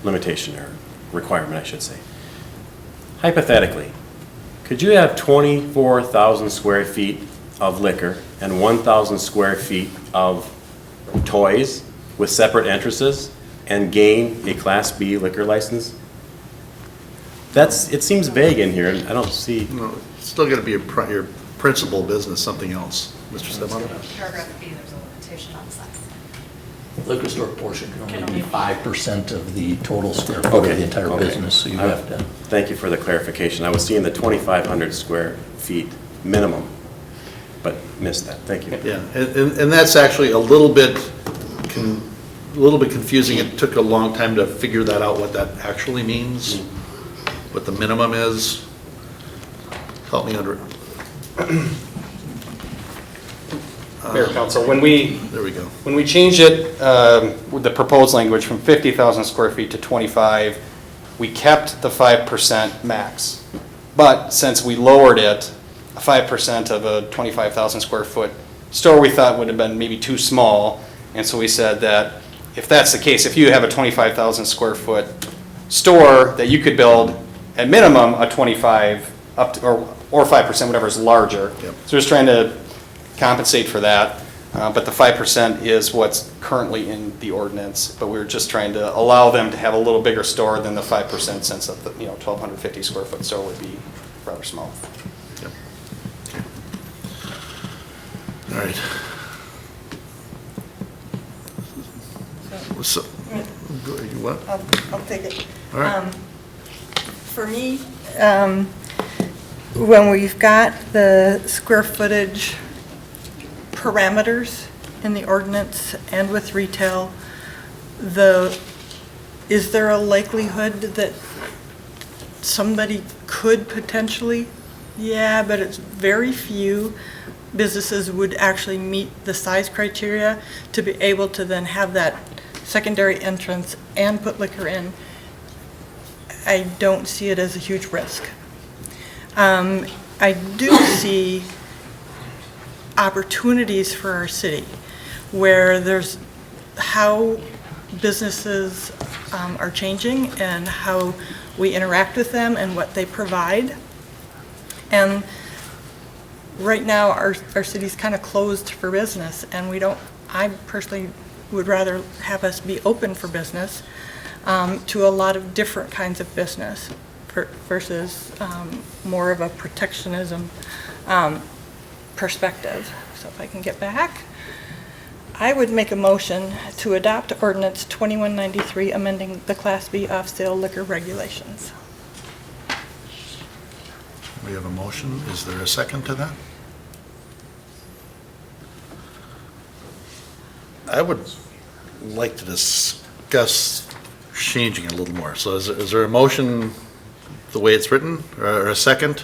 limitation, or requirement, I should say. Hypothetically, could you have 24,000 square feet of liquor and 1,000 square feet of toys with separate entrances and gain a Class B liquor license? It seems vague in here, and I don't see.
No, it's still got to be your principal business, something else. Mr. Stemwell?
Paragraph B, there's a limitation on size.
Liquor store portion can only be 5% of the total square foot of the entire business, so you have to.
Thank you for the clarification. I was seeing the 2,500 square feet minimum, but missed that. Thank you.
Yeah, and that's actually a little bit confusing. It took a long time to figure that out, what that actually means, what the minimum is. Help me under.
Mayor, council, when we changed it, with the proposed language from 50,000 square feet to 25, we kept the 5% max. But since we lowered it, 5% of a 25,000 square foot store we thought would have been maybe too small. And so we said that if that's the case, if you have a 25,000 square foot store, that you could build at minimum a 25 up to, or 5%, whatever is larger.
Yep.
So we're just trying to compensate for that. But the 5% is what's currently in the ordinance, but we're just trying to allow them to have a little bigger store than the 5% since the 1,250 square foot store would be rather small.
Yep. Okay. All right. So, what?
I'll take it.
All right.
For me, when we've got the square footage parameters in the ordinance and with retail, is there a likelihood that somebody could potentially? Yeah, but it's very few. businesses would actually meet the size criteria to be able to then have that secondary entrance and put liquor in, I don't see it as a huge risk. I do see opportunities for our city where there's how businesses are changing and how we interact with them and what they provide. And right now, our city's kind of closed for business, and I personally would rather have us be open for business to a lot of different kinds of business versus more of a protectionism perspective. So if I can get back, I would make a motion to adopt ordinance 2193, amending the Class B off-sale liquor regulations.
We have a motion. Is there a second to that? I would like to discuss changing it a little more. So is there a motion the way it's written, or a second?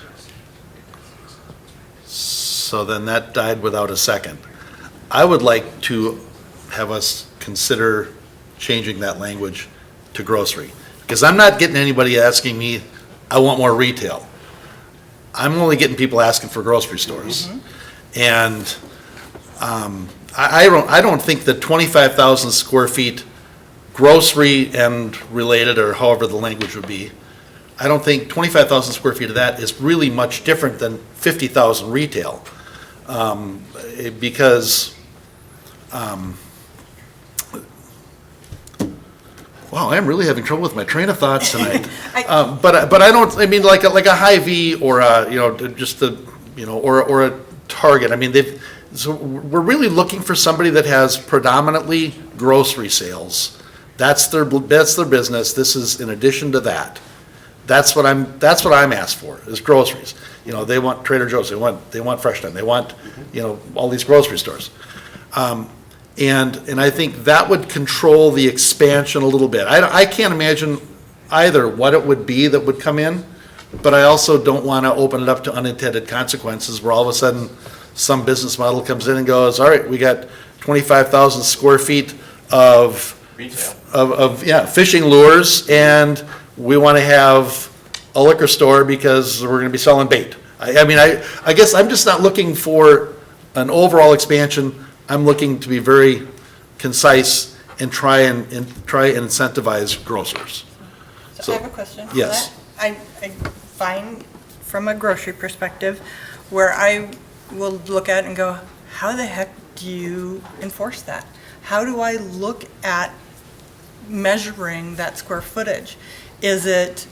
So then that died without a second. I would like to have us consider changing that language to grocery. Because I'm not getting anybody asking me, I want more retail. I'm only getting people asking for grocery stores. And I don't think that 25,000 square feet grocery and related, or however the language would be, I don't think 25,000 square feet of that is really much different than 50,000 retail. Because, wow, I'm really having trouble with my train of thoughts tonight. But I don't, I mean, like a Hy-Vee or a, just a, or a Target. I mean, so we're really looking for somebody that has predominantly grocery sales. That's their business. This is in addition to that. That's what I'm asked for, is groceries. They want Trader Joe's, they want Fresh Time, they want, all these grocery stores. And I think that would control the expansion a little bit. I can't imagine either what it would be that would come in, but I also don't want to open it up to unintended consequences where all of a sudden some business model comes in and goes, all right, we got 25,000 square feet of fishing lures, and we want to have a liquor store because we're going to be selling bait. I guess I'm just not looking for an overall expansion. I'm looking to be very concise and try and incentivize grocers.
So I have a question for
yes.
that. I find from a grocery perspective where I will look at it and go, how the heck do you enforce that? How do I look at measuring that square footage? Is it,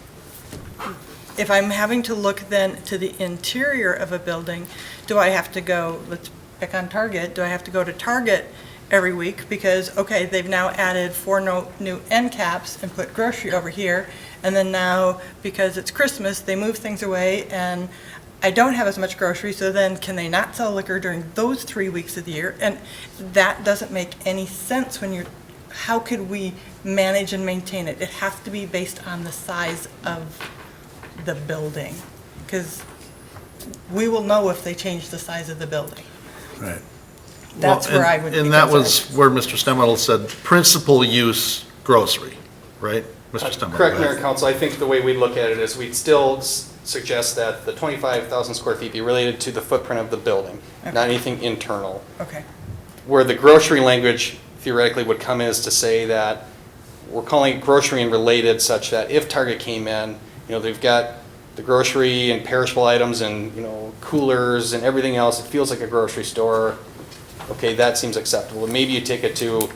if I'm having to look then to the interior of a building, do I have to go, let's pick on Target, do I have to go to Target every week because, okay, they've now added 4 new end caps and put grocery over here, and then now, because it's Christmas, they move things away and I don't have as much grocery, so then can they not sell liquor during those 3 weeks of the year? And that doesn't make any sense when how could we manage and maintain it? It has to be based on the size of the building, because we will know if they change the size of the building.
Right.
That's where I would be
And that
concerned.
was where Mr. Stemmel said principal use grocery, right? Mr. Stemmel.
Correct, Mayor and Council. I think the way we look at it is we'd still suggest that the 25,000 square feet be related to the footprint of the building, not anything internal.
Okay.
Where the grocery language theoretically would come is to say that we're calling it grocery and related, such that if Target came in, they've got the grocery and perishable items and, coolers and everything else, it feels like a grocery store. Okay, that seems acceptable. And maybe you take it to,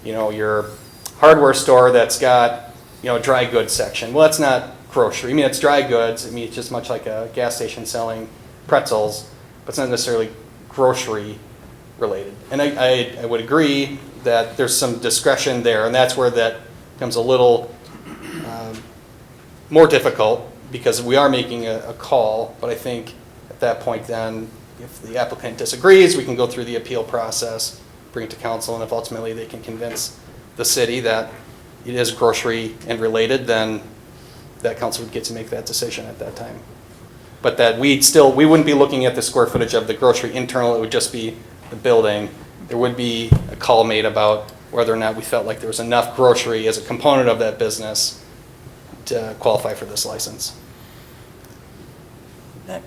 your hardware store that's got, dry goods section. Well, that's not grocery. I mean, it's dry goods. I mean, it's just much like a gas station selling pretzels, but it's not necessarily grocery related. And I would agree that there's some discretion there, and that's where that becomes a little more difficult, because we are making a call. But I think at that point then, if the applicant disagrees, we can go through the appeal process, bring it to council, and if ultimately they can convince the city that it is grocery and related, then that council would get to make that decision at that time. but that we wouldn't be looking at the square footage of the grocery internal, it would just be the building. There would be a call made about whether or not we felt like there was enough grocery as a component of that business to qualify for this license.
That,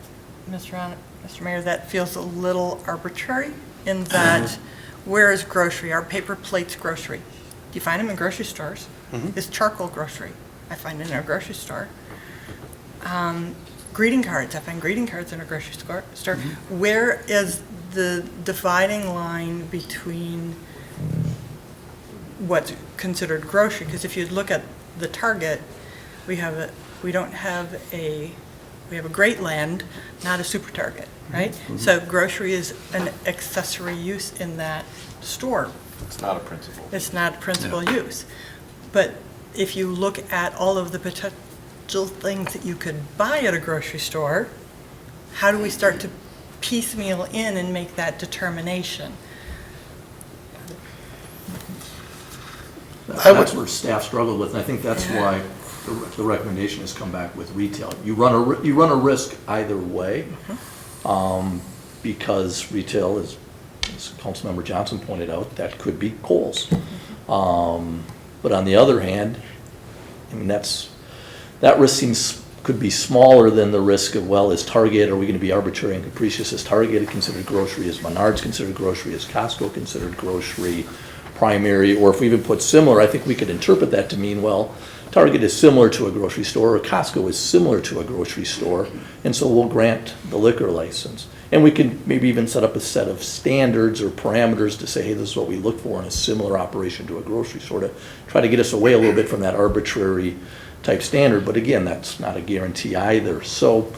Mr. Mayor, that feels a little arbitrary in that where is grocery? Our paper plates grocery. You find them in grocery stores. It's charcoal grocery. I find it in a grocery store. Greeting cards, I find greeting cards in a grocery store. Where is the dividing line between what's considered grocery? Because if you look at the Target, we have a Great Land, not a Super Target, right? So grocery is an accessory use in that store.
It's not a principal.
It's not principal use. But if you look at all of the potential things that you could buy at a grocery store, how do we start to piecemeal in and make that determination?
That's where staff struggled with, and I think that's why the recommendation has come back with retail. You run a risk either way, because retail is, as Councilmember Johnson pointed out, that could be Kohl's. But on the other hand, I mean, that risk could be smaller than the risk of, well, is Target, are we going to be arbitrary and capricious? Is Target considered grocery? Is Menards considered grocery? Is Costco considered grocery primary? Or if we even put similar, I think we could interpret that to mean, well, Target is similar to a grocery store, or Costco is similar to a grocery store, and so we'll grant the liquor license. And we can maybe even set up a set of standards or parameters to say, hey, this is what we look for in a similar operation to a grocery store, to try to get us away a little bit from that arbitrary type standard. But again, that's not a guarantee either. So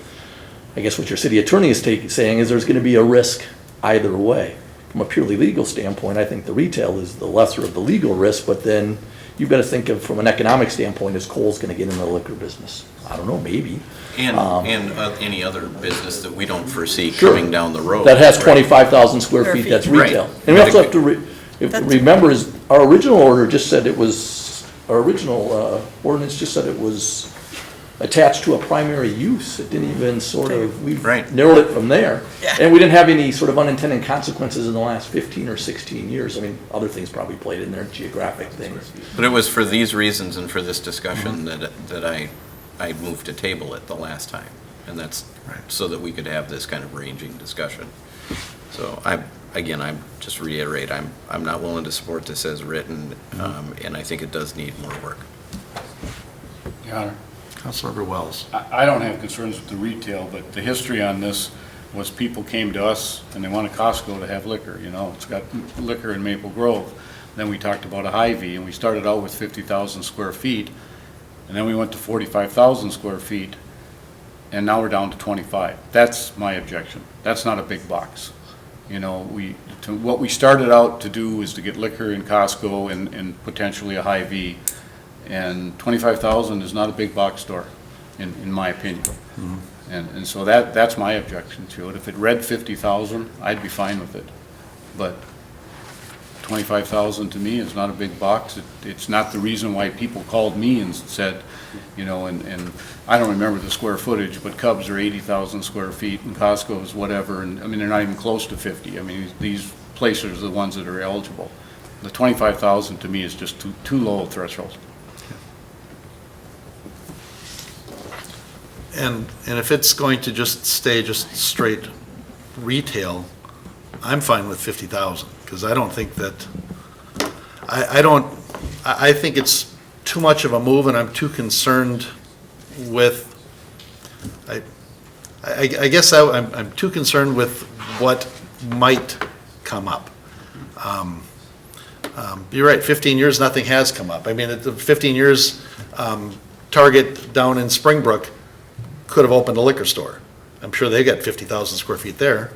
I guess what your city attorney is saying is there's going to be a risk either way. From a purely legal standpoint, I think the retail is the lesser of the legal risk, but then you've got to think of, from an economic standpoint, is Kohl's going to get in the liquor business? I don't know, maybe.
And any other business that we don't foresee coming down the road.
That has 25,000 square feet, that's retail.
Right.
And we also have to remember is, our original order just said it was, our original ordinance just said it was attached to a primary use. It didn't even sort of, we narrowed it from there. And we didn't have any sort of unintended consequences in the last 15 or 16 years. I mean, other things probably played in there, geographic things.
But it was for these reasons and for this discussion that I moved to table it the last time. And that's so that we could have this kind of ranging discussion. So I'm just reiterate, I'm not willing to support this as written, and I think it does need more work.
Your Honor.
Councilmember Wells.
I don't have concerns with the retail, but the history on this was people came to us and they wanted Costco to have liquor, you know. It's got liquor in Maple Grove. Then we talked about a Hy-Vee, and we started out with 50,000 square feet, and then we went to 45,000 square feet, and now we're down to 25. That's my objection. That's not a big box. You know, what we started out to do is to get liquor in Costco and potentially a Hy-Vee. And 25,000 is not a big box store, in my opinion. And so that's my objection to it. If it read 50,000, I'd be fine with it. But 25,000 to me is not a big box. It's not the reason why people called me and said, you know, and I don't remember the square footage, but Cubs are 80,000 square feet and Costco's whatever, and I mean, they're not even close to 50. I mean, these places are the ones that are eligible. The 25,000 to me is just too low a threshold.
And if it's going to just stay just straight retail, I'm fine with 50,000, because I don't think that, I think it's too much of a move, and I'm too concerned with, I guess I'm too concerned with what might come up. You're right, 15 years, nothing has come up. I mean, at the 15 years, Target down in Springbrook could have opened a liquor store. I'm sure they got 50,000 square feet there.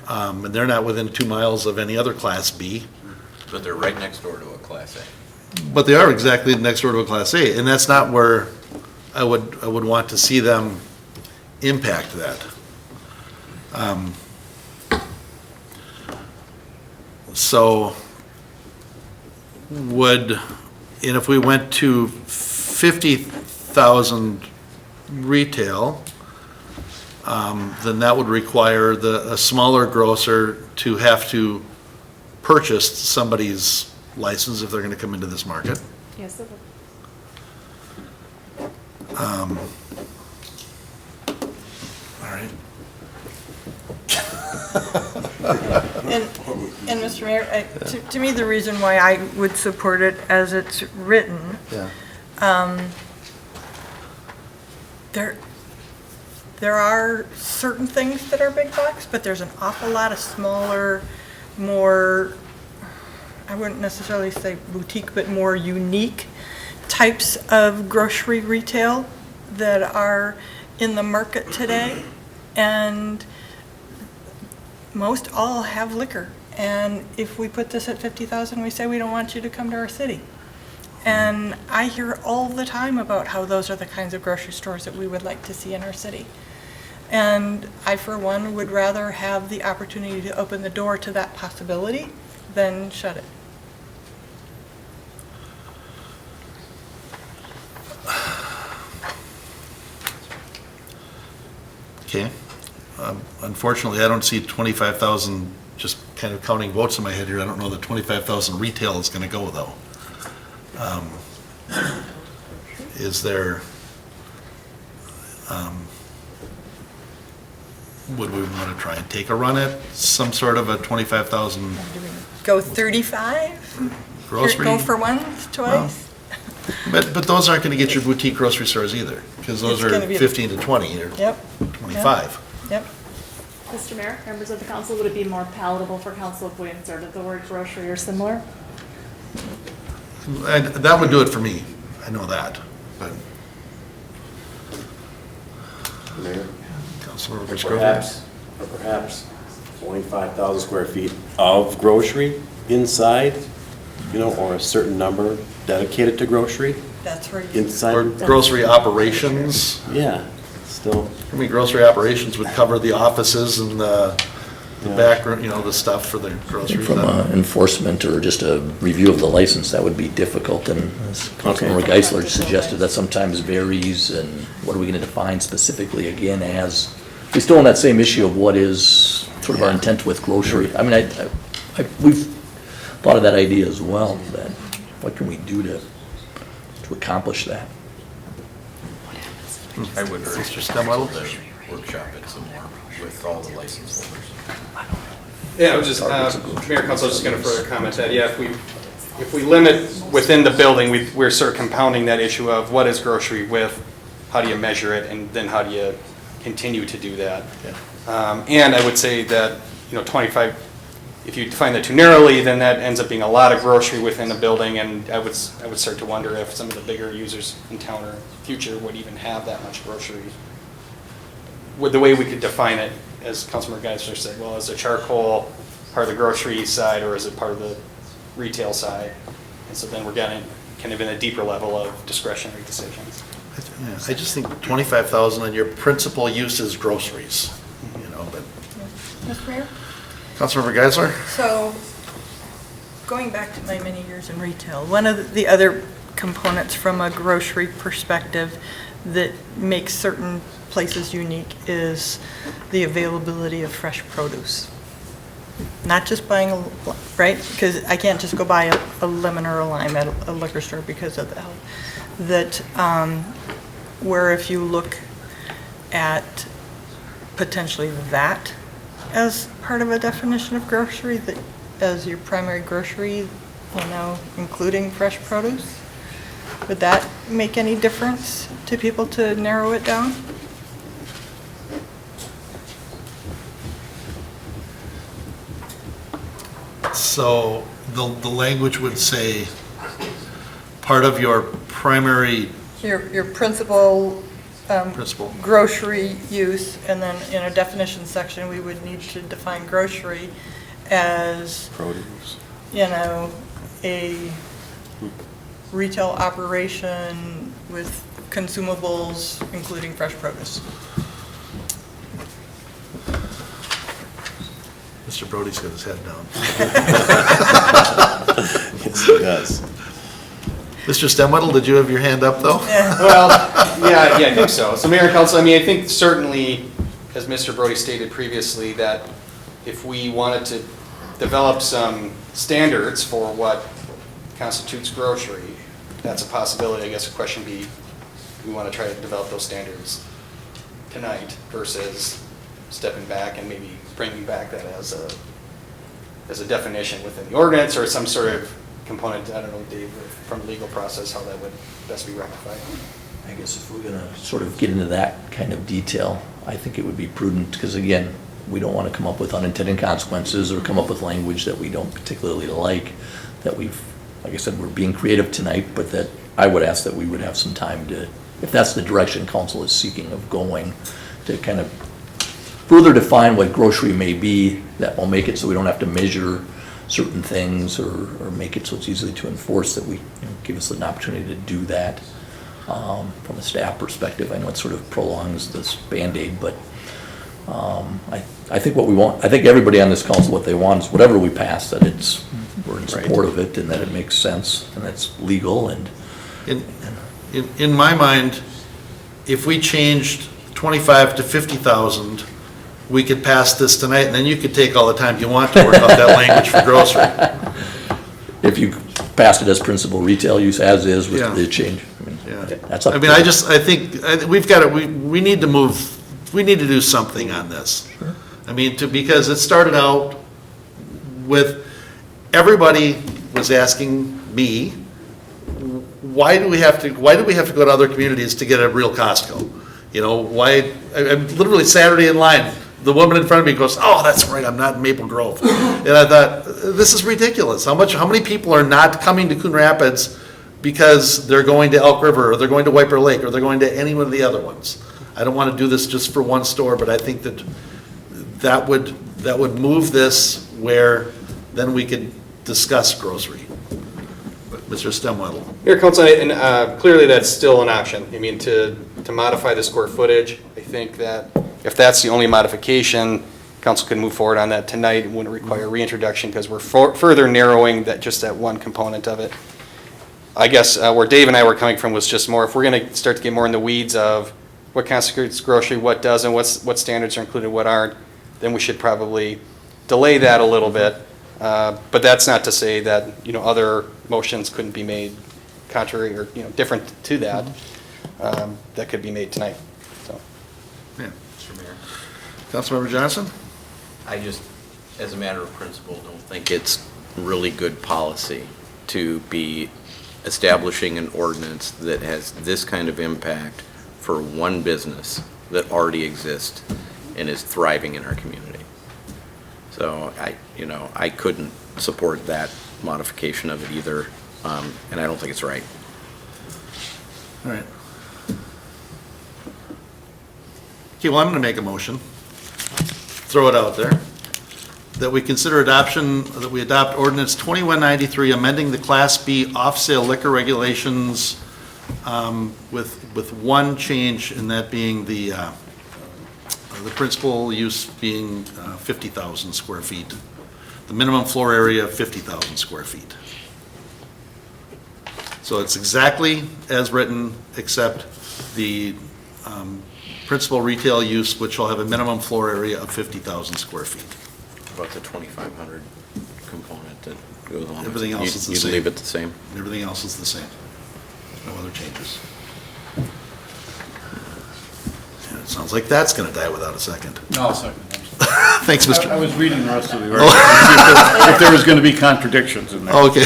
And they're not within 2 miles of any other Class B.
But they're right next door to a Class A.
But they are exactly next door to a Class A, and that's not where I would want to see them impact that. So and if we went to 50,000 retail, then that would require a smaller grocer to have to purchase somebody's license if they're going to come into this market.
Yes, it would.
All right.
And Mr. Mayor, to me, the reason why I would support it as it's written,
Yeah.
there are certain things that are big box, but there's an awful lot of smaller, more, I wouldn't necessarily say boutique, but more unique types of grocery retail that are in the market today. And most all have liquor. And if we put this at 50,000, we say we don't want you to come to our city. And I hear all the time about how those are the kinds of grocery stores that we would like to see in our city. And I, for one, would rather have the opportunity to open the door to that possibility than shut it.
Okay. Unfortunately, I don't see 25,000, just kind of counting votes in my head here, I don't know that 25,000 retail is going to go, though. Is there, would we want to try and take a run at some sort of a 25,000
Go 35?
grocery?
Go for once, twice?
But those aren't going to get your boutique grocery stores either, because those
It's
are
gonna be-
15 to 20 or
Yep.
25.
Yep.
Mr. Mayor, members of the council, would it be more palatable for council if we inserted the word grocery or similar?
And that would do it for me, I know that, but.
Mayor?
Councilmember
Perhaps 25,000 square feet of grocery inside, or a certain number dedicated to grocery
That's where you.
inside.
Or grocery operations.
Yeah, still.
I mean, grocery operations would cover the offices and the back room, the stuff for the groceries.
From enforcement or just a review of the license, that would be difficult, and as Councilmember Geisler suggested, that sometimes varies, and what are we gonna define specifically again as, we still on that same issue of what is sort of our intent with grocery. I mean, we've thought of that idea as well, that what can we do to accomplish that?
I would urge
Mr. Stemwell?
to workshop it some more with all the license holders.
Yeah, I was just, Mayor Council, just gonna further comment that, yeah, if we limit within the building, we're sort of compounding that issue of what is grocery with, how do you measure it, and then how do you continue to do that? And I would say that, 25, if you define that too narrowly, then that ends up being a lot of grocery within a building, and I would start to wonder if some of the bigger users in town or future would even have that much grocery. With the way we could define it, as Councilmember Geisler said, well, is the charcoal part of the grocery side, or is it part of the retail side? And so then we're getting kind of in a deeper level of discretionary decisions.
I just think 25,000 and your principal use is groceries, but.
Mr. Mayor?
Councilmember Geisler?
So, going back to my many years in retail, one of the other components from a grocery perspective that makes certain places unique is the availability of fresh produce. Not just buying, right? Because I can't just go buy a lemon or a lime at a liquor store because of the health. That, where if you look at potentially that as part of a definition of grocery, that as your primary grocery, including fresh produce, would that make any difference to people to narrow it down?
So the language would say part of your primary
Your principal
principal.
grocery use, and then in a definition section, we would need to define grocery as,
Produce.
a retail operation with consumables, including fresh produce.
Mr. Brody's got his head down.
Yes, it does.
Mr. Stemwettle, did you have your hand up, though?
Well, yeah, I think so. So Mayor and Council, I think certainly as Mr. Brody stated previously, that if we wanted to develop some standards for what constitutes grocery, that's a possibility. I guess the question be, we want to try to develop those standards tonight versus stepping back and maybe bringing back that as a definition within the ordinance or some sort of component, I don't know, Dave, from the legal process, how that would best be rectified.
I guess if we're gonna sort of get into that kind of detail, I think it would be prudent, because again, we don't want to come up with unintended consequences or come up with language that we don't particularly like, that we've, like I said, we're being creative tonight, but that I would ask that we would have some time to, if that's the direction council is seeking of going, to kind of further define what grocery may be, that will make it so we don't have to measure certain things or make it so it's easily to enforce, that we, give us an opportunity to do that. From a staff perspective, I know it sort of prolongs this Band-Aid, but I think what we want, I think everybody on this council, what they want is whatever we pass, that we're in support of it and that it makes sense and that's legal and.
In my mind, if we changed 25 to 50,000, we could pass this tonight, and then you could take all the time you want to work out that language for grocery.
If you passed it as principal retail use as is with the change. That's up
I mean,
to
I think we've got to, we need to move, we need to do something on this.
Sure.
I mean, because it started out with, everybody was asking me, why do we have to go to other communities to get a real Costco? You know, why, I'm literally Saturday in line, the woman in front of me goes, oh, that's right, I'm not in Maple Grove. And I thought, this is ridiculous. How many people are not coming to Coon Rapids because they're going to Elk River, or they're going to White Lake, or they're going to any one of the other ones? I don't want to do this just for one store, but I think that would move this where then we could discuss grocery. Mr. Stemwedel.
Mayor, Council, and clearly that's still an option. I mean, to modify the square footage, I think that if that's the only modification, council can move forward on that tonight. It wouldn't require reintroduction because we're further narrowing just that one component of it. I guess where Dave and I were coming from was just more, if we're going to start to get more in the weeds of what constitutes grocery, what doesn't, what standards are included, what aren't, then we should probably delay that a little bit. But that's not to say that, other motions couldn't be made contrary or, different to that, that could be made tonight, so.
Yeah. Mr. Mayor. Councilmember Johnson?
I just, as a matter of principle, don't think it's really good policy to be establishing an ordinance that has this kind of impact for one business that already exists and is thriving in our community. So I couldn't support that modification of it either, and I don't think it's right.
All right. Okay, well, I'm going to make a motion, throw it out there, that we consider that we adopt ordinance 2193, amending the Class B off-sale liquor regulations with one change, and that being the principal use being 50,000 square feet. The minimum floor area of 50,000 square feet. So it's exactly as written, except the principal retail use, which will have a minimum floor area of 50,000 square feet.
About the 2,500 component that goes on.
Everything else is the
You'd
same.
leave it the same?
Everything else is the same. No other changes. And it sounds like that's going to die without a second.
No, second.
Thanks, Mr.
I was reading the rest of the ordinance to see if there was going to be contradictions in there.
Okay.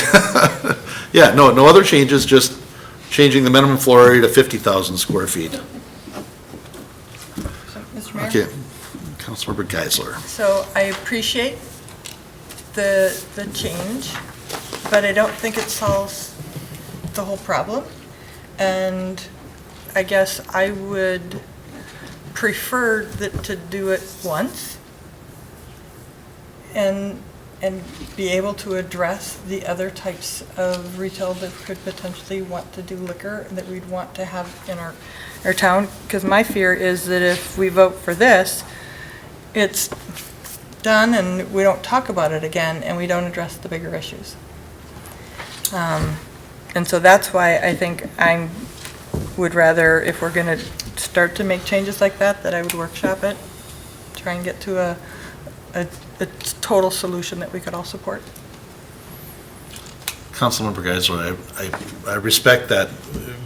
Yeah, no other changes, just changing the minimum floor area to 50,000 square feet.
Mr. Mayor?
Okay. Councilmember Geisler.
So I appreciate the change, but I don't think it solves the whole problem. And I guess I would prefer to do it once and be able to address the other types of retail that could potentially want to do liquor that we'd want to have in our town. Because my fear is that if we vote for this, it's done and we don't talk about it again and we don't address the bigger issues. And so that's why I think I would rather, if we're going to start to make changes like that I would workshop it try and get to a total solution that we could all support.
Councilmember Geisler, I respect that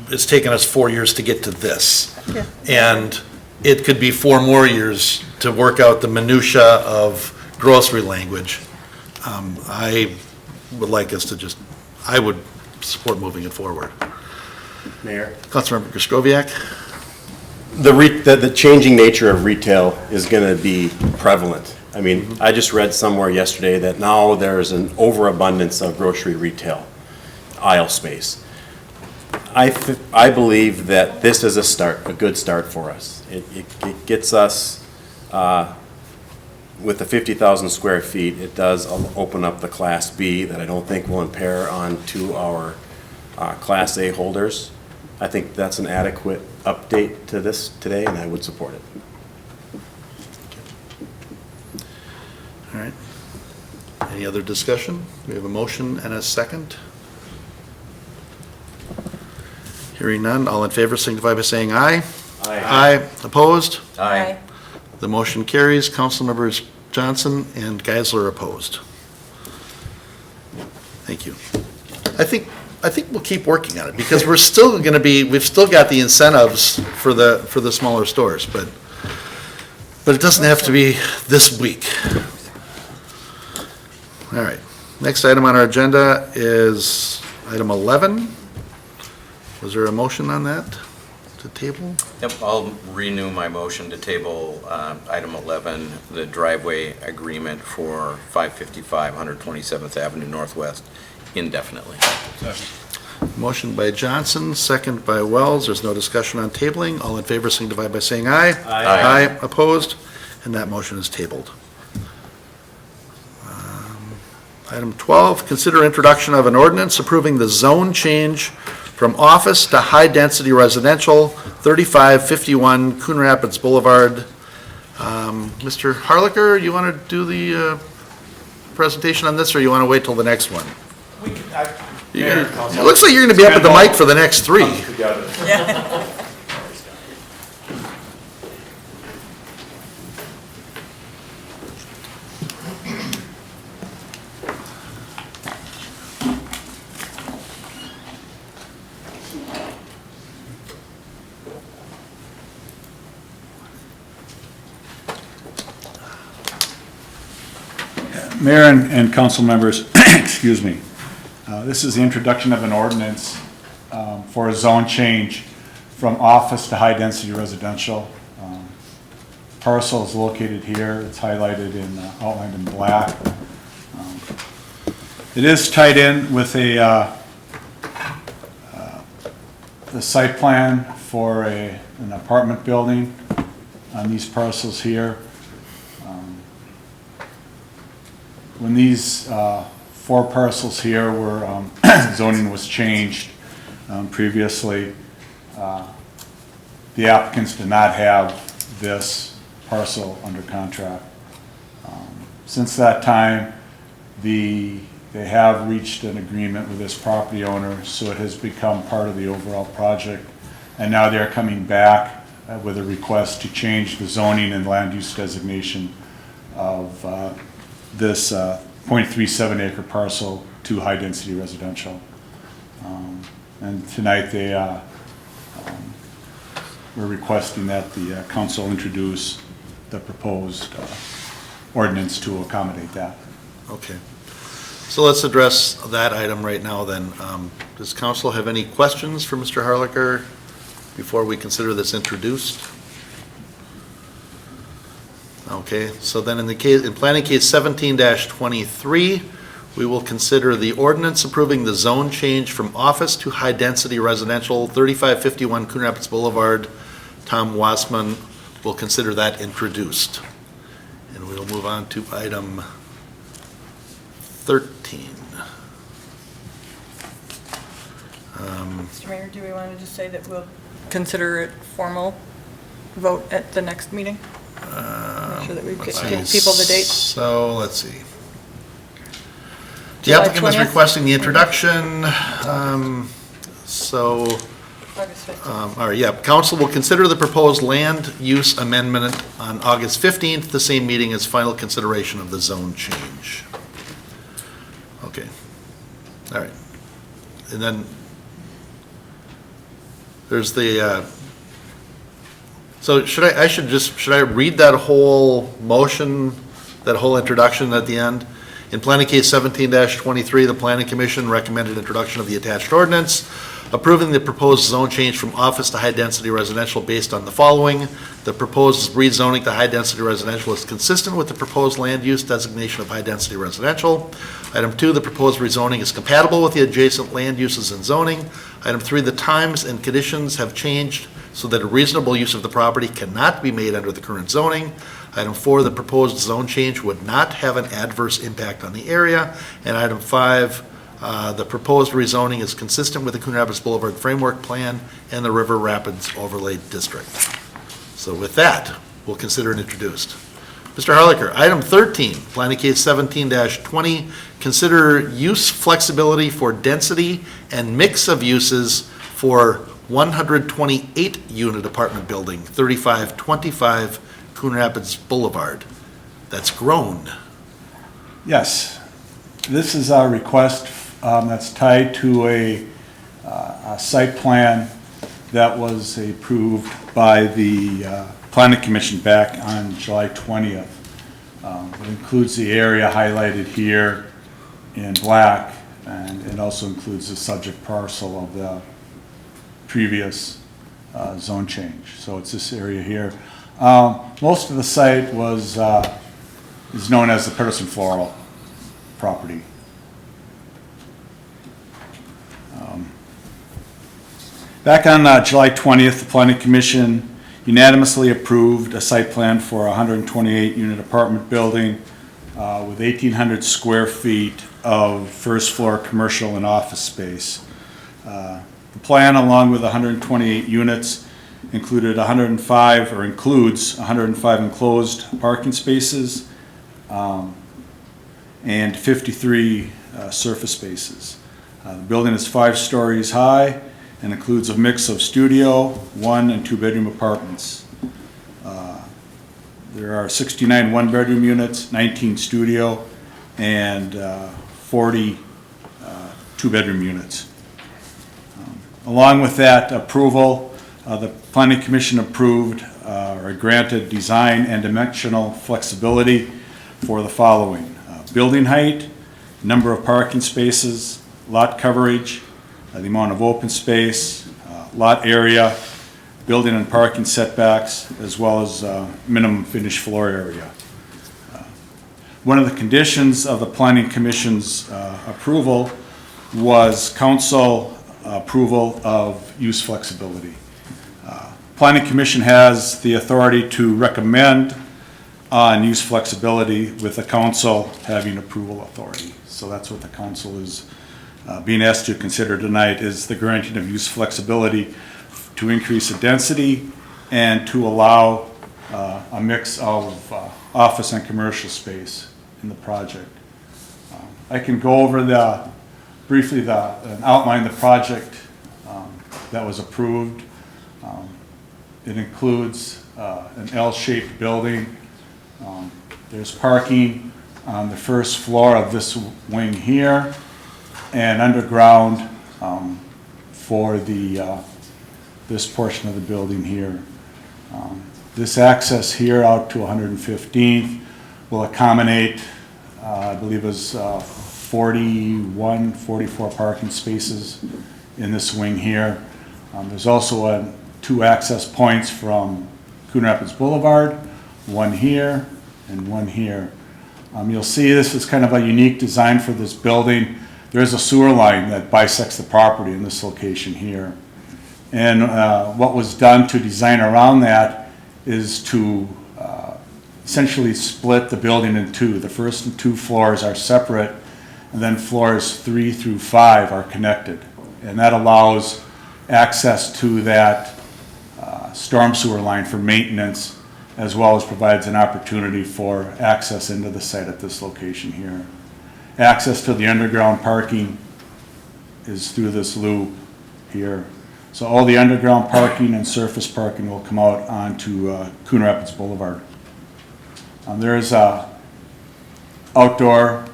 it's taken us 4 years to get to this.
Yeah.
And it could be 4 more years to work out the minutia of grocery language. I would like us to I would support moving it forward.
Mayor?
Councilmember Kraskowiak?
The changing nature of retail is going to be prevalent. I mean, I just read somewhere yesterday that now there's an overabundance of grocery retail aisle space. I believe that this is a good start for us. It gets us, with the 50,000 square feet, it does open up the Class B that I don't think will impair onto our Class A holders. I think that's an adequate update to this today, and I would support it.
All right. Any other discussion? We have a motion and a second. Hearing none, all in favor signify by saying aye. Aye. Opposed?
Aye.
The motion carries. Council members Johnson and Geisler opposed. Thank you. I think we'll keep working on it because we've still got the incentives for the smaller stores, but it doesn't have to be this week. All right. Next item on our agenda is item 11. Was there a motion on that to table?
Yep, I'll renew my motion to table item 11, the driveway agreement for 555 127th Avenue Northwest indefinitely.
Motion by Johnson, second by Wells. There's no discussion on tabling. All in favor signify by saying aye.
Aye.
Aye. Opposed? And that motion is tabled. Item 12, consider introduction of an ordinance approving the zone change from office to high-density residential, 3551 Coon Rapids Boulevard. Mr. Harlicker, you want to do the presentation on this, or you want to wait till the next one? It looks like you're going to be up at the mic for the next 3.
Mayor and council members, excuse me. This is the introduction of an ordinance for a zone change from office to high-density residential. Parcel is located here. It's highlighted in, outlined in black. It is tied in with the site plan for an apartment building on these parcels here. When these 4 parcels here were, zoning was changed previously, the applicants did not have this parcel under contract. Since that time, they have reached an agreement with this property owner, so it has become part of the overall project. And now they're coming back with a request to change the zoning and land use designation of this 0.37 acre parcel to high-density residential. And tonight we're requesting that the council introduce the proposed ordinance to accommodate that.
Okay. So let's address that item right now then. Does council have any questions for Mr. Harlicker before we consider this introduced? Okay, so then in planning case 17-23, we will consider the ordinance approving the zone change from office to high-density residential, 3551 Coon Rapids Boulevard. Tom Wassman will consider that introduced. And we'll move on to item 13.
Mr. Mayor, do we want to just say that we'll consider it formal vote at the next meeting? Make sure that we give people the date.
So, let's see. The
July
applicant is
20th?
requesting the introduction. So,
August 15th.
All right, yeah, council will consider the proposed land use amendment on August 15th, the same meeting as final consideration of the zone change. Okay, all right. And then there's the, so should I read that whole motion, that whole introduction at the end? In planning case 17-23, the planning commission recommended introduction of the attached ordinance, approving the proposed zone change from office to high-density residential based on the following. The proposed rezoning to high-density residential is consistent with the proposed land use designation of high-density residential. Item 2, the proposed rezoning is compatible with the adjacent land uses and zoning. Item 3, the times and conditions have changed so that a reasonable use of the property cannot be made under the current zoning. Item 4, the proposed zone change would not have an adverse impact on the area. And item 5, the proposed rezoning is consistent with the Coon Rapids Boulevard Framework Plan and the River Rapids Overlay District. So with that, we'll consider it introduced. Mr. Harlicker, item 13, planning case 17-20, consider use flexibility for density and mix of uses for 128 unit apartment building, 3525 Coon Rapids Boulevard. That's grown.
Yes, this is our request that's tied to a site plan that was approved by the Planning Commission back on July 20th. It includes the area highlighted here in black, and it also includes the subject parcel of the previous zone change. So it's this area here. Most of the site is known as the Pedersen Floral property. Back on July 20th, the Planning Commission unanimously approved a site plan for a 128 unit apartment building with 1,800 square feet of first floor commercial and office space. The plan, along with 128 units, includes 105 enclosed parking spaces and 53 surface spaces. The building is 5 stories high and includes a mix of studio, 1 and 2 bedroom apartments. There are 69 one-bedroom units, 19 studio, and 40 two-bedroom units. Along with that approval, the Planning Commission approved or granted design and dimensional flexibility for the following: building height, number of parking spaces, lot coverage, the amount of open space, lot area, building and parking setbacks, as well as minimum finished floor area. One of the conditions of the Planning Commission's approval was council approval of use flexibility. Planning Commission has the authority to recommend on use flexibility, with the council having approval authority. So that's what the council is being asked to consider tonight, is the granting of use flexibility to increase the density and to allow a mix of office and commercial space in the project. I can go over briefly and outline the project that was approved. It includes an L-shaped building. There's parking on the first floor of this wing here, and underground for this portion of the building here. This access here out to 115th will accommodate, I believe it was 44 parking spaces in this wing here. There's also 2 access points from Coon Rapids Boulevard, one here and one here. You'll see this is kind of a unique design for this building. There's a sewer line that bisects the property in this location here. And what was done to design around that is to essentially split the building in 2. The first 2 floors are separate, and then floors 3 through 5 are connected. And that allows access to that storm sewer line for maintenance, as well as provides an opportunity for access into the site at this location here. Access to the underground parking is through this loop here. So all the underground parking and surface parking will come out onto Coon Rapids Boulevard. There's outdoor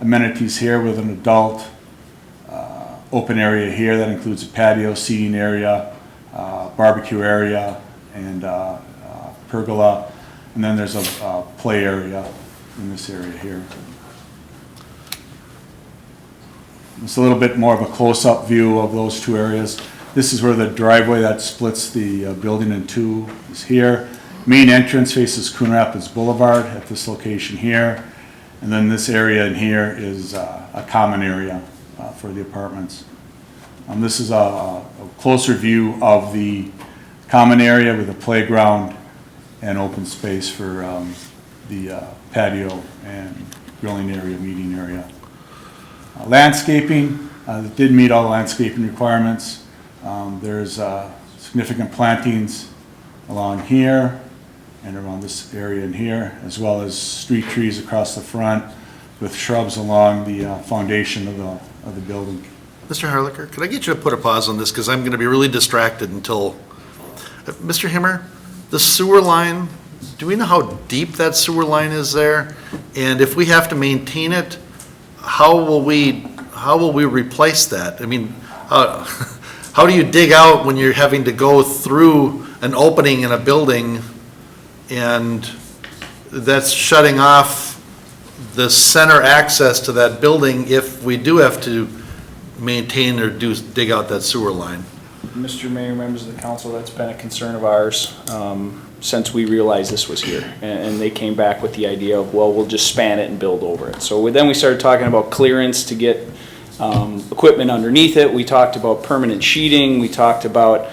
amenities here with an adult open area here that includes a patio, seating area, barbecue area, and pergola. And then there's a play area in this area here. It's a little bit more of a close-up view of those two areas. This is where the driveway that splits the building in two is here. Main entrance faces Coon Rapids Boulevard at this location here. And then this area in here is a common area for the apartments. This is a closer view of the common area with a playground and open space for the patio and grilling area, meeting area. Landscaping, that did meet all the landscaping requirements. There's significant plantings along here and around this area in here, as well as street trees across the front with shrubs along the foundation of the building.
Mr. Harlicker, could I get you to put a pause on this, because I'm going to be really distracted until, Mr. Himmer, the sewer line, do we know how deep that sewer line is there? And if we have to maintain it, how will we replace that? I mean, how do you dig out when you're having to go through an opening in a building and that's shutting off the center access to that building if we do have to maintain or dig out that sewer line?
Mr. Mayor, members of the council, that's been a concern of ours since we realized this was here. And they came back with the idea of, well, we'll just span it and build over it. So then we started talking about clearance to get equipment underneath it. We talked about permanent sheeting. We talked about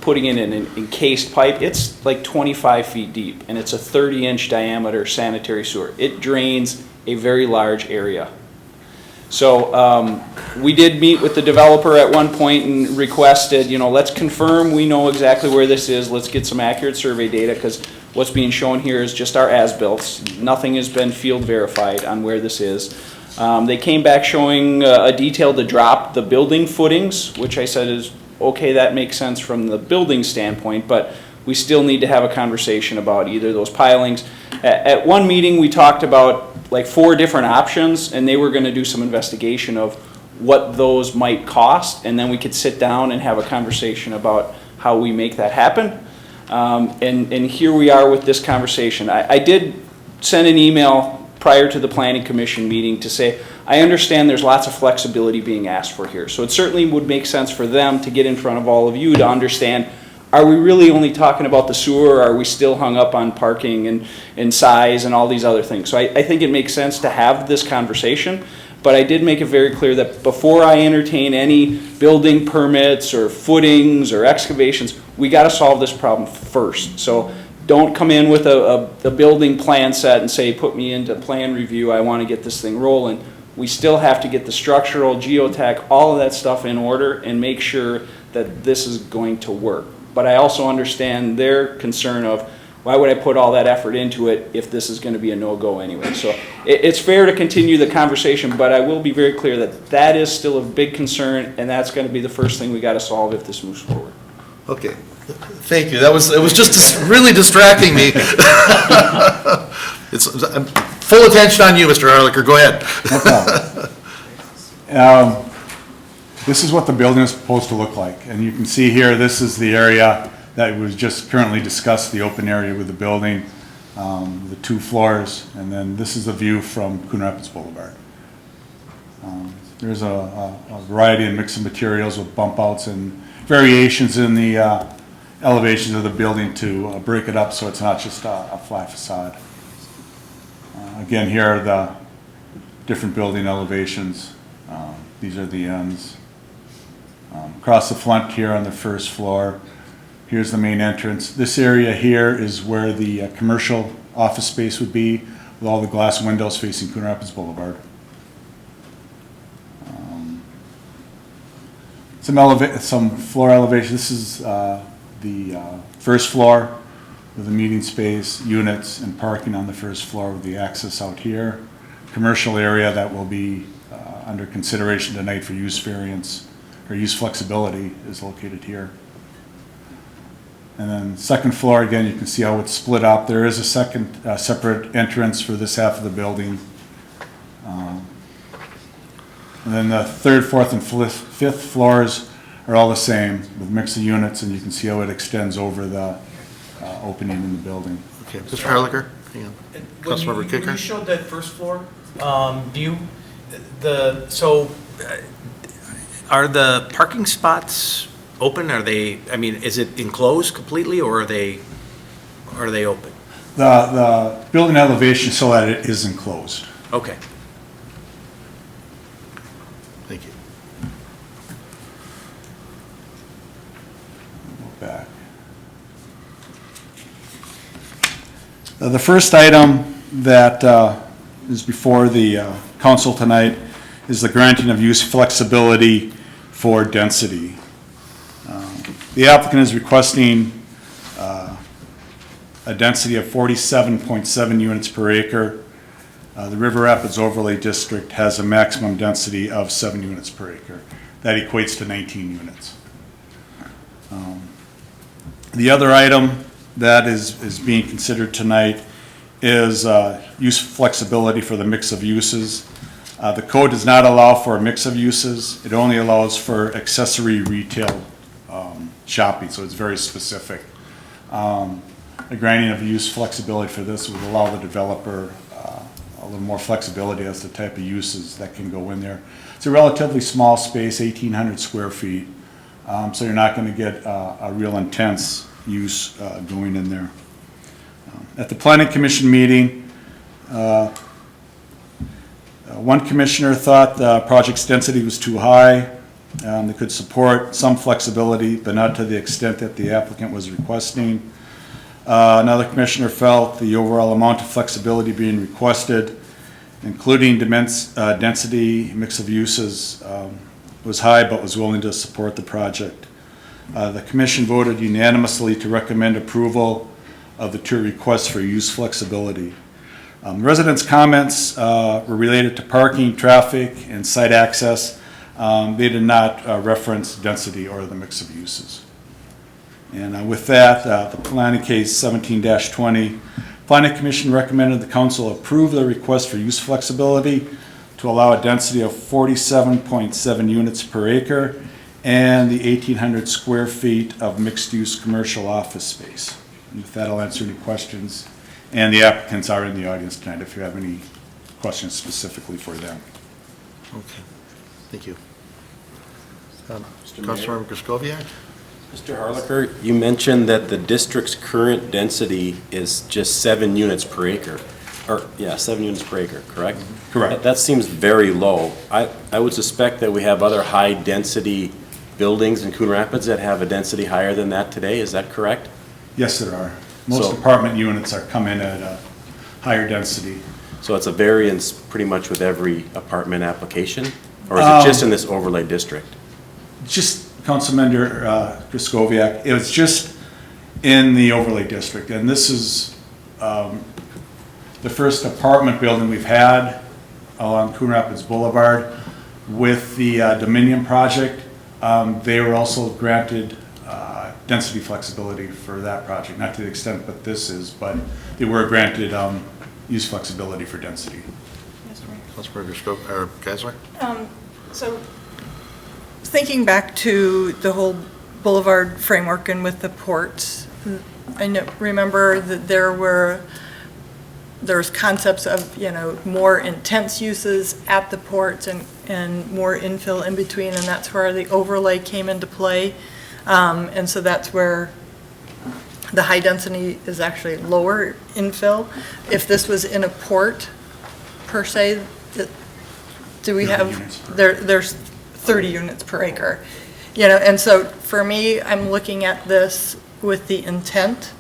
putting in an encased pipe. It's like 25 feet deep, and it's a 30-inch diameter sanitary sewer. It drains a very large area. So we did meet with the developer at one point and requested, let's confirm we know exactly where this is. Let's get some accurate survey data, because what's being shown here is just our as-built. Nothing has been field verified on where this is. They came back showing a detail to drop the building footings, which I said is, okay, that makes sense from the building standpoint, but we still need to have a conversation about either those pilings. At one meeting, we talked about like 4 different options, and they were going to do some investigation of what those might cost, and then we could sit down and have a conversation about how we make that happen. And here we are with this conversation. I did send an email prior to the Planning Commission meeting to say, I understand there's lots of flexibility being asked for here. So it certainly would make sense for them to get in front of all of you to understand, are we really only talking about the sewer, or are we still hung up on parking and size and all these other things? So I think it makes sense to have this conversation, but I did make it very clear that before I entertain any building permits or footings or excavations, we got to solve this problem first. So don't come in with a building plan set and say, put me into plan review, I want to get this thing rolling. We still have to get the structural, geotech, all of that stuff in order and make sure that this is going to work. But I also understand their concern of, why would I put all that effort into it if this is going to be a no-go anyway? So it's fair to continue the conversation, but I will be very clear that that is still a big concern, and that's going to be the first thing we got to solve if this moves forward.
Okay, thank you. It was just really distracting me. I'm full attention on you, Mr. Harlicker. Go ahead.
No problem. This is what the building is supposed to look like, and you can see here, this is the area that was just currently discussed, the open area with the building, the 2 floors, and then this is the view from Coon Rapids Boulevard. There's a variety and mix of materials with bump outs and variations in the elevations of the building to break it up so it's not just a flat facade. Again, here are the different building elevations. These are the ends. Across the front here on the first floor, here's the main entrance. This area here is where the commercial office space would be, with all the glass windows facing Coon Rapids Boulevard. Some floor elevation. This is the first floor with the meeting space, units, and parking on the first floor with the access out here. Commercial area that will be under consideration tonight for use variance or use flexibility is located here. And then second floor, again, you can see how it's split up. There is a second separate entrance for this half of the building. And then the third, fourth, and fifth floors are all the same with mix of units, and you can see how it extends over the opening in the building.
Okay, Mr. Harlicker, hang on. Councilmember
When
Kicker?
you showed that first floor, are the parking spots open? Are they, I mean, is it enclosed completely, or are they open?
The building elevation so that it is enclosed.
Okay.
Thank you.
Go back. The first item that is before the council tonight is the granting of use flexibility for density. The applicant is requesting a density of 47.7 units per acre. The River Rapids Overlay District has a maximum density of 7 units per acre. That equates to 19 units. The other item that is being considered tonight is use flexibility for the mix of uses. The code does not allow for a mix of uses. It only allows for accessory retail shopping, so it's very specific. The granting of use flexibility for this would allow the developer a little more flexibility as to the type of uses that can go in there. It's a relatively small space, 1,800 square feet, so you're not going to get a real intense use going in there. At the Planning Commission meeting, one commissioner thought the project's density was too high. They could support some flexibility, but not to the extent that the applicant was requesting. Another commissioner felt the overall amount of flexibility being requested, including density, mix of uses, was high, but was willing to support the project. The commission voted unanimously to recommend approval of the two requests for use flexibility. Residents' comments were related to parking, traffic, and site access. They did not reference density or the mix of uses. And with that, the planning case 17-20, Planning Commission recommended the council approve the request for use flexibility to allow a density of 47.7 units per acre and the 1,800 square feet of mixed-use commercial office space. And with that, I'll answer any questions. And the applicants are in the audience tonight if you have any questions specifically for them.
Okay, thank you. Councilmember Kraskowiak?
Mr. Harlicker, you mentioned that the district's current density is just 7 units per acre. Or, yeah, 7 units per acre, correct?
Correct.
That seems very low. I would suspect that we have other high-density buildings in Coon Rapids that have a density higher than that today. Is that correct?
Yes, there are. Most apartment units are come in at a higher density.
So it's a variance pretty much with every apartment application? Or is it just in this overlay district?
Just Councilmember Kraskowiak, it was just in the overlay district, and this is the first apartment building we've had along Coon Rapids Boulevard. With the Dominion project, they were also granted density flexibility for that project, not to the extent that this is, but they were granted use flexibility for density.
Councilmember Geisler?
So thinking back to the whole boulevard framework and with the ports, I remember that there was concepts of, more intense uses at the ports and more infill in between, and that's where the overlay came into play. And so that's where the high density is actually lower infill. If this was in a port, per se, do we have, there's 30 units per acre. And so for me, I'm looking at this with the intent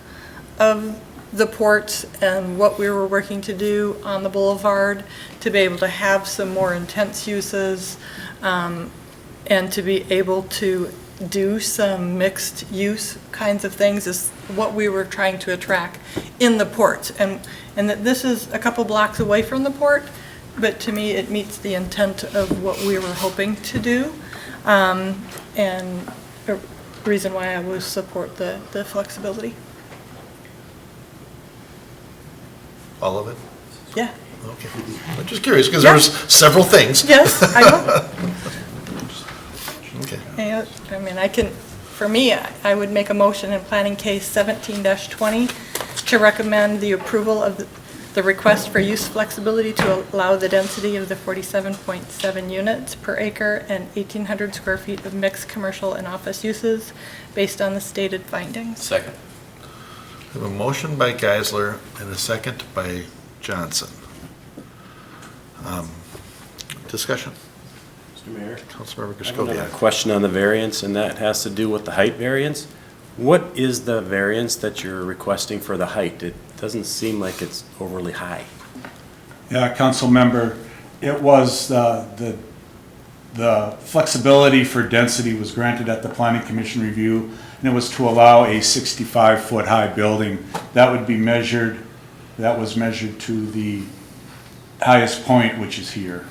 of the ports and what we were working to do on the boulevard, to be able to have some more intense uses, and to be able to do some mixed use kinds of things is what we were trying to attract in the ports. And that this is a couple blocks away from the port, but to me it meets the intent of what we were hoping to do. And a reason why I would support the flexibility.
All of it?
Yeah.
Okay. I'm just curious, because there's several things.
Yes, I know.
Okay.
Yeah, I mean, for me, I would make a motion in planning case 17-20 to recommend the approval of the request for use flexibility to allow the density of the 47.7 units per acre and 1,800 square feet of mixed commercial and office uses based on the stated findings.
Second.
We have a motion by Geisler and a second by Johnson. Discussion.
Mr. Mayor?
Councilmember
I have another
Griscoviac.
question on the variance, and that has to do with the height variance. What is the variance that you're requesting for the height? It doesn't seem like it's overly high.
Yeah, council member, it was, the flexibility for density was granted at the planning commission review, and it was to allow a 65-foot high building. That would be measured, that was measured to the highest point, which is here.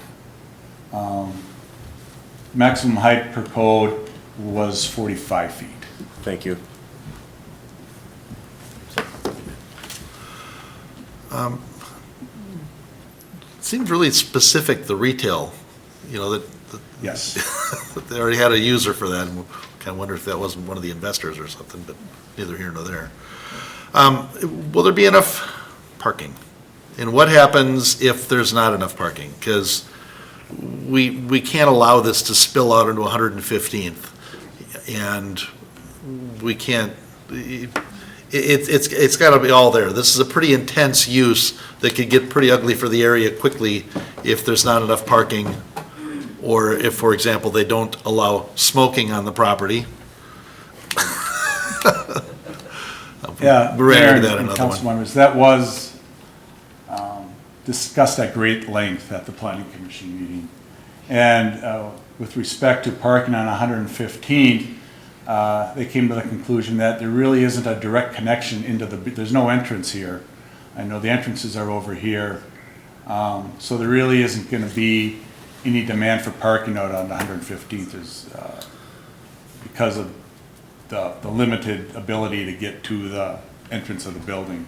Maximum height per code was 45 feet.
Thank you.
Seems really specific, the retail, that
Yes.
that they already had a user for that, and kind of wonder if that wasn't one of the investors or something, but neither here nor there. Will there be enough parking? And what happens if there's not enough parking? Because we can't allow this to spill out into 115th, and we can't, it's got to be all there. This is a pretty intense use that could get pretty ugly for the area quickly if there's not enough parking, or if, for example, they don't allow smoking on the property.
Yeah,
We ran
Mayor
into that
and
another
council
one.
members, that was discussed at great length at the planning commission meeting. And with respect to parking on 115th, they came to the conclusion that there really isn't a direct connection into there's no entrance here. I know the entrances are over here. So there really isn't going to be any demand for parking out on 115th because of the limited ability to get to the entrance of the building.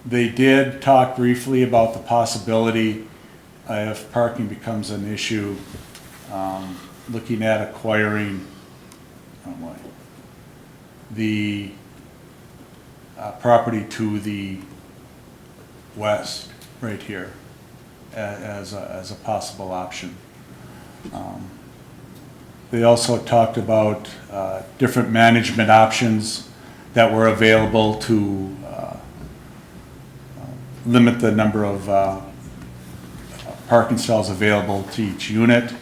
They did talk briefly about the possibility, if parking becomes an issue, looking at acquiring the property to the west, right here, as a possible option. They also talked about different management options that were available to limit the number of parking stalls available to each unit.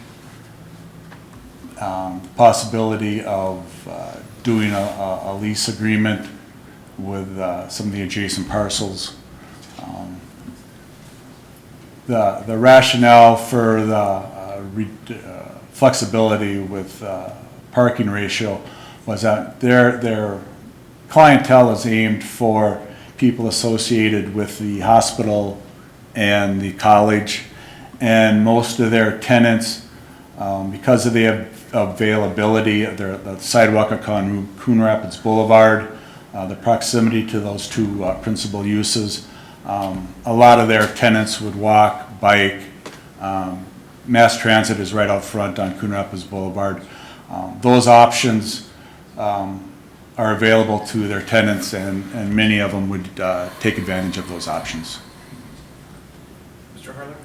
Possibility of doing a lease agreement with some of the adjacent parcels. The rationale for the flexibility with parking ratio was that their clientele is aimed for people associated with the hospital and the college, and most of their tenants, because of the availability of the sidewalk on Coon Rapids Boulevard, the proximity to those two principal uses, a lot of their tenants would walk, bike. Mass transit is right out front on Coon Rapids Boulevard. Those options are available to their tenants, and many of them would take advantage of those options.
Mr. Harlan,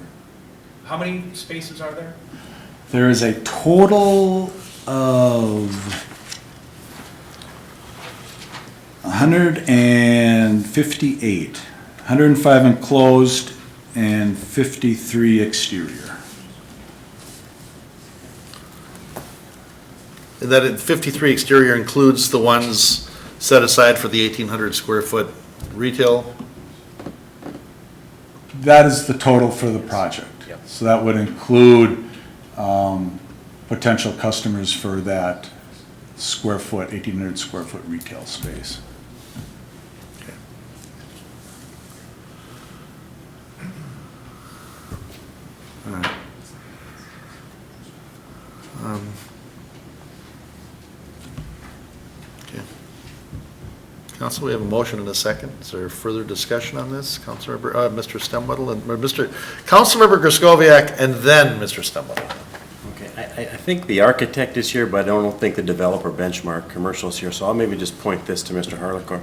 how many spaces are there?
There is a total of 158, 105 enclosed and 53 exterior.
And that 53 exterior includes the ones set aside for the 1,800 square foot retail?
That is the total for the project.
Yep.
So that would include potential customers for that 1,800 square foot retail space.
Okay. All right. Council, we have a motion and a second. Is there further discussion on this? Councilmember, Mr. Stemwedel and Councilmember Griscoviac, and then Mr. Stemwedel.
Okay, I think the architect is here, but I don't think the developer benchmark commercial is here, so I'll maybe just point this to Mr. Harlequin.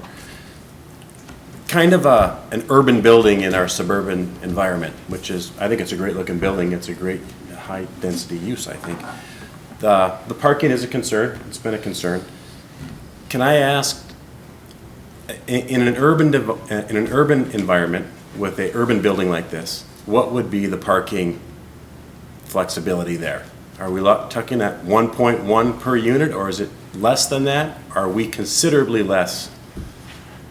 Kind of an urban building in our suburban environment, which is, I think it's a great looking building. It's a great high density use, I think. The parking is a concern. It's been a concern. Can I ask, in an urban environment with a urban building like this, what would be the parking flexibility there? Are we talking at 1.1 per unit, or is it less than that? Are we considerably less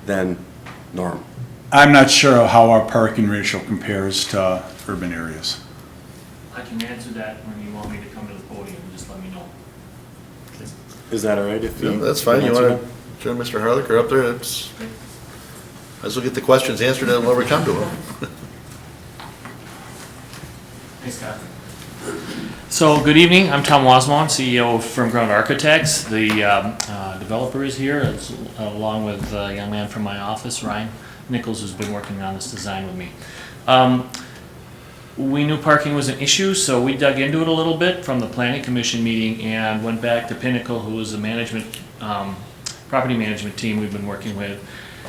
than norm?
I'm not sure how our parking ratio compares to urban areas.
I can answer that when you want me to come to the podium, just let me know.
Is that all right if you?
Yeah, that's fine. You want to join Mr. Harlequin up there? It's, as we'll get the questions answered and when we come to them.
Thanks, Scott. So, good evening. I'm Tom Wasmon, CEO of Firm Ground Architects. The developer is here, along with a young man from my office, Ryan Nichols, who's been working on this design with me. We knew parking was an issue, so we dug into it a little bit from the Planning Commission meeting and went back to Pinnacle, who is a property management team we've been working with.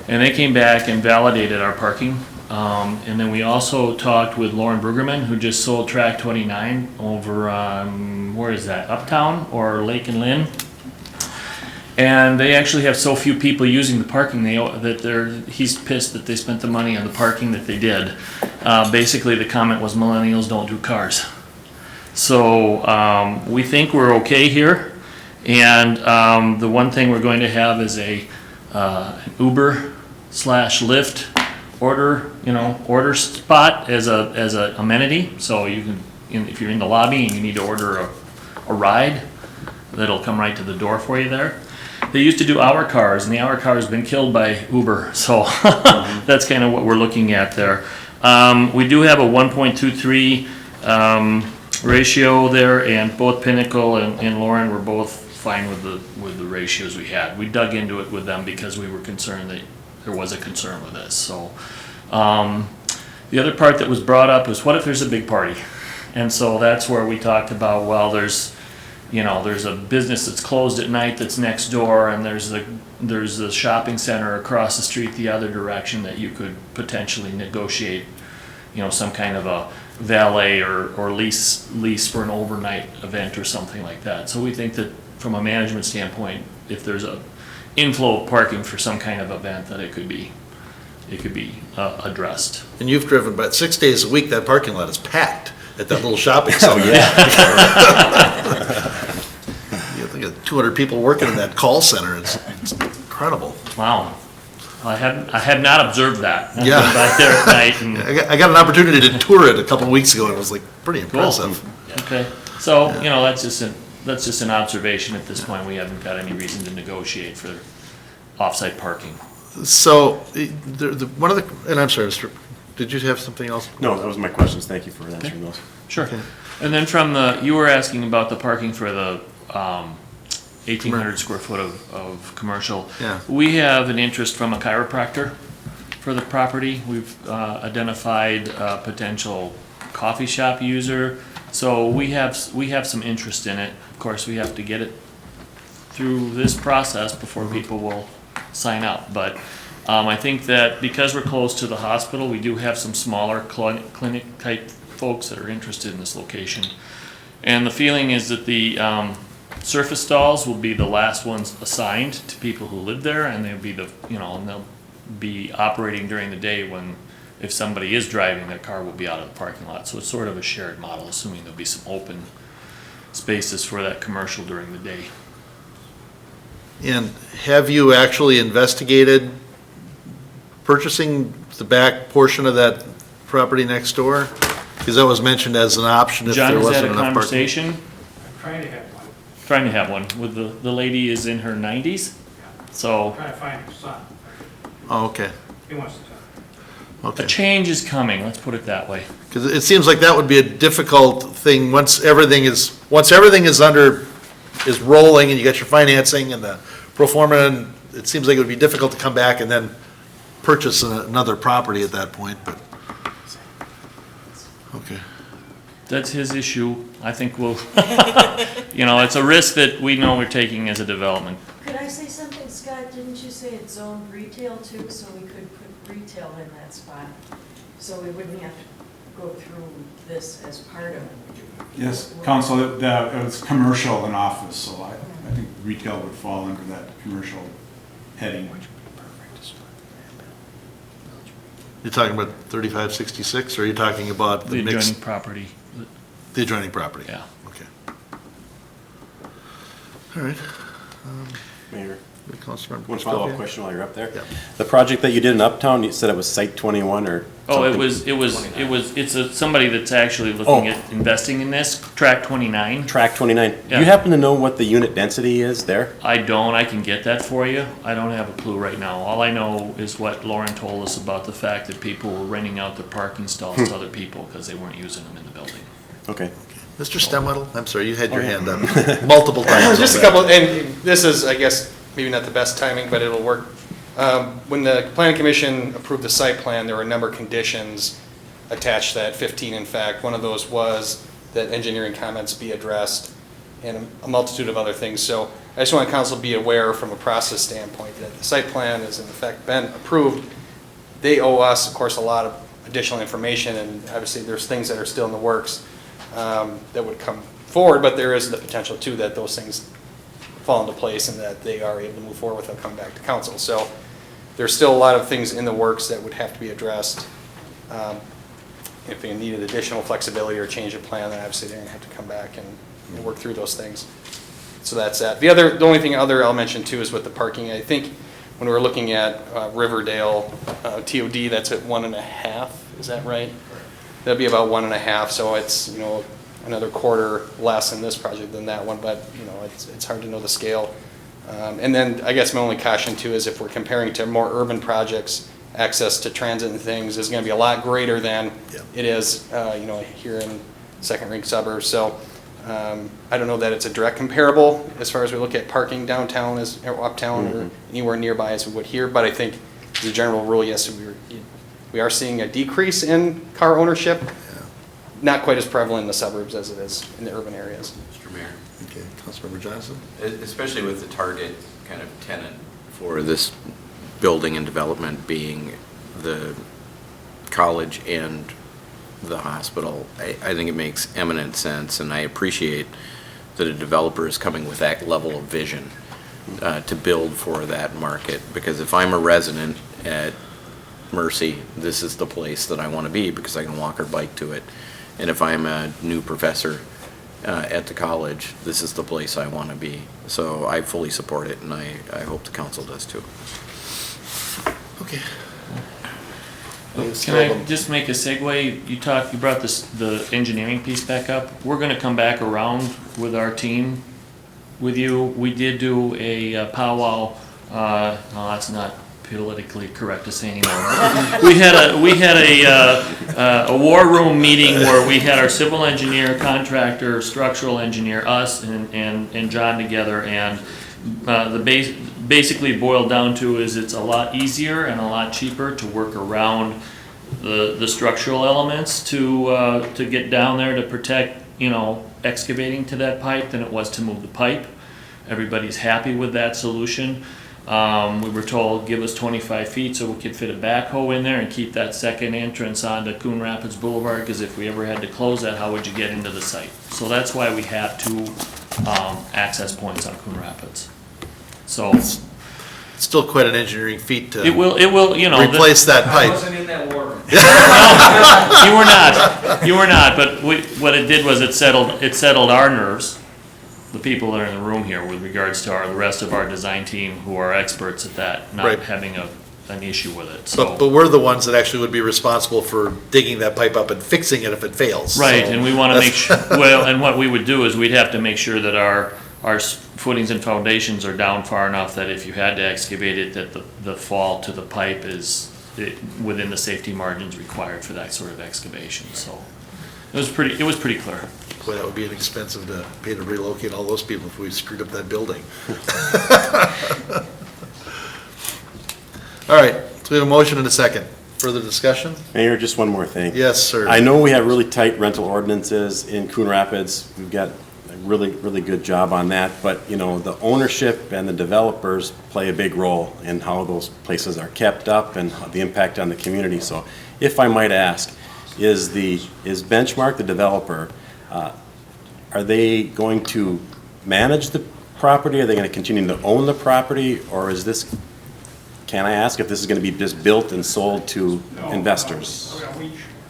And they came back and validated our parking. And then we also talked with Lauren Brueggemann, who just sold Track 29 over, where is that, Uptown or Lake and Lynn? And they actually have so few people using the parking he's pissed that they spent the money on the parking that they did. Basically, the comment was millennials don't do cars. So we think we're okay here. And the one thing we're going to have is an Uber/Lyft order spot as a amenity. So you can, if you're in the lobby and you need to order a ride, that'll come right to the door for you there. They used to do our cars, and the our car has been killed by Uber. So that's kind of what we're looking at there. We do have a 1.23 ratio there, and both Pinnacle and Lauren were both fine with the ratios we had. We dug into it with them because we were concerned that there was a concern with this. So the other part that was brought up was, what if there's a big party? And so that's where we talked about, well, there's a business that's closed at night that's next door, and there's a shopping center across the street the other direction that you could potentially negotiate, some kind of a valet or lease for an overnight event or something like that. So we think that from a management standpoint, if there's a inflow of parking for some kind of event, that it could be addressed.
And you've driven, but 6 days a week, that parking lot is packed at that little shopping center.
Oh, yeah.
You think of 200 people working in that call center. It's incredible.
Wow. I had not observed that.
Yeah.
I've been back there at night. And
I got an opportunity to tour it a couple of weeks ago, and it was like pretty impressive.
Cool. Okay. So, that's just an observation at this point. We haven't got any reason to negotiate for off-site parking.
So, one of the, and I'm sorry, did you have something else?
No, that was my questions. Thank you for answering those.
Sure. Okay. And then you were asking about the parking for the 1,800 square foot of commercial.
Yeah.
We have an interest from a chiropractor for the property. We've identified a potential coffee shop user. So we have some interest in it. Of course, we have to get it through this process before people will sign up. But I think that because we're close to the hospital, we do have some smaller clinic type folks that are interested in this location. And the feeling is that the surface stalls will be the last ones assigned to people who live there, and they'll be and they'll be operating during the day when, if somebody is driving, their car will be out of the parking lot. So it's sort of a shared model, assuming there'll be some open spaces for that commercial during the day.
And have you actually investigated purchasing the back portion of that property next door? Because that was mentioned as an option if there wasn't enough parking.
John, is that a conversation?
I'm trying to have one.
Trying to have one with the lady is in her 90s, so.
I'm trying to find her son.
Oh, okay.
He wants to talk.
Okay.
A change is coming, let's put it that way.
Because it seems like that would be a difficult thing once everything is rolling and you got your financing and the pro forma it seems like it would be difficult to come back and then purchase another property at that point, but, okay.
That's his issue. I think we'll, you know, it's a risk that we know we're taking as a development.
Could I say something, Scott? Didn't you say it's zoned retail too, so we could put retail in that spot? So we wouldn't have to go through this as part of it.
Yes, council, it was commercial and office, so I think retail would fall under that commercial heading.
You're talking about 3566, or are you talking about
The
the mixed?
adjoining property.
The adjoining property?
Yeah.
Okay. All right.
Mayor,
Councilmember
one follow-up
Scofield?
question while you're up there.
Yeah.
The project that you did in Uptown, you said it was Site 21 or
Oh,
something?
it's somebody that's actually looking at investing in this, Track 29.
Track 29. Do
Yeah.
you happen to know what the unit density is there?
I don't, I can get that for you. I don't have a clue right now. All I know is what Lauren told us about the fact that people were renting out their parking stalls to other people because they weren't using them in the building.
Okay.
Mr. Stemwedel, I'm sorry, you had your hand up multiple times.
Just a couple, and this is, I guess, maybe not the best timing, but it'll work. When the planning commission approved the site plan, there were a number of conditions attached to that, 15 in fact. One of those was that engineering comments be addressed and a multitude of other things. So I just want council to be aware from a process standpoint that the site plan has in effect been approved. They owe us, of course, a lot of additional information, and obviously there's things that are still in the works that would come forward, but there is the potential too that those things fall into place and that they are able to move forward without coming back to council. So there's still a lot of things in the works that would have to be addressed. If they needed additional flexibility or change of plan, then obviously they're gonna have to come back and work through those things. So that's that. The only thing I'll mention too is with the parking. I think when we're looking at Riverdale TOD, that's at 1.5, is that right? That'd be about 1.5, so it's, you know, another quarter less in this project than that one, but, you know, it's hard to know the scale. And then I guess my only caution too is if we're comparing to more urban projects, access to transit and things is gonna be a lot greater than it is, you know, here in second ring suburbs. So I don't know that it's a direct comparable as far as we look at parking downtown or uptown or anywhere nearby as we would here, but I think as a general rule, yes, we are seeing a decrease in car ownership. Not quite as prevalent in the suburbs as it is in the urban areas.
Mr. Mayor.
Okay, Councilmember Johnson?
Especially with the target kind of tenant for this building and development being the college and the hospital, I think it makes eminent sense, and I appreciate that a developer is coming with that level of vision to build for that market, because if I'm a resident at Mercy, this is the place that I want to be because I can walk or bike to it. And if I'm a new professor at the college, this is the place I want to be. So I fully support it, and I hope the council does too.
Okay.
Can I just make a segue? You brought the engineering piece back up. We're gonna come back around with our team with you. We did do a powwow, no, that's not politically correct to say anymore. We had a war room meeting where we had our civil engineer, contractor, structural engineer, us and John together, and basically boiled down to is it's a lot easier and a lot cheaper to work around the structural elements to get down there to protect, you know, excavating to that pipe than it was to move the pipe. Everybody's happy with that solution. We were told, give us 25 feet so we could fit a backhoe in there and keep that second entrance onto Coon Rapids Boulevard, because if we ever had to close that, how would you get into the site? So that's why we have two access points on Coon Rapids. So
It's still quite an engineering feat to
it will, you know,
replace that pipe.
I wasn't in that war room.
No, you were not, but what it did was it settled our nerves, the people that are in the room here, with regards to the rest of our design team who are experts at that, not
Right.
having an issue with it, so.
But we're the ones that actually would be responsible for digging that pipe up and fixing it if it fails.
Right,
So
and we wanna make
that's-
sure, well, and what we would do is we'd have to make sure that our footings and foundations are down far enough that if you had to excavate it, that the fall to the pipe is within the safety margins required for that sort of excavation, so. It was pretty clear.
Boy, that would be inexpensive to pay to relocate all those people if we screwed up that building. All right, so we have a motion and a second. Further discussion?
Mayor, just one more thing.
Yes, sir.
I know we have really tight rental ordinances in Coon Rapids. We've got a really, really good job on that, but, you know, the ownership and the developers play a big role in how those places are kept up and the impact on the community. So if I might ask, is Benchmark the developer, are they going to manage the property? Are they going to continue to own the property? Or is this, can I ask if this is going to be just built and sold to investors?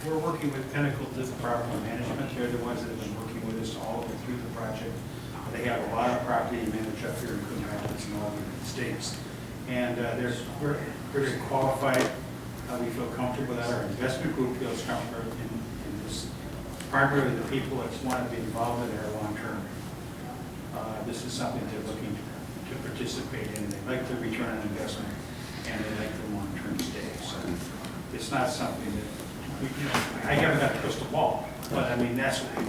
We're working with Pinnacle Property Management. They're the ones that have been working with us all the way through the project. They have a lot of property managed up here in Coon Rapids and all the states. And we're very qualified. We feel comfortable that our investment group feels comfortable in this. Primarily the people that want to be involved in it are long-term. This is something they're looking to participate in. They like the return on investment and they like the long-term stay. So it's not something that, I haven't got a crystal ball, but I mean, that's what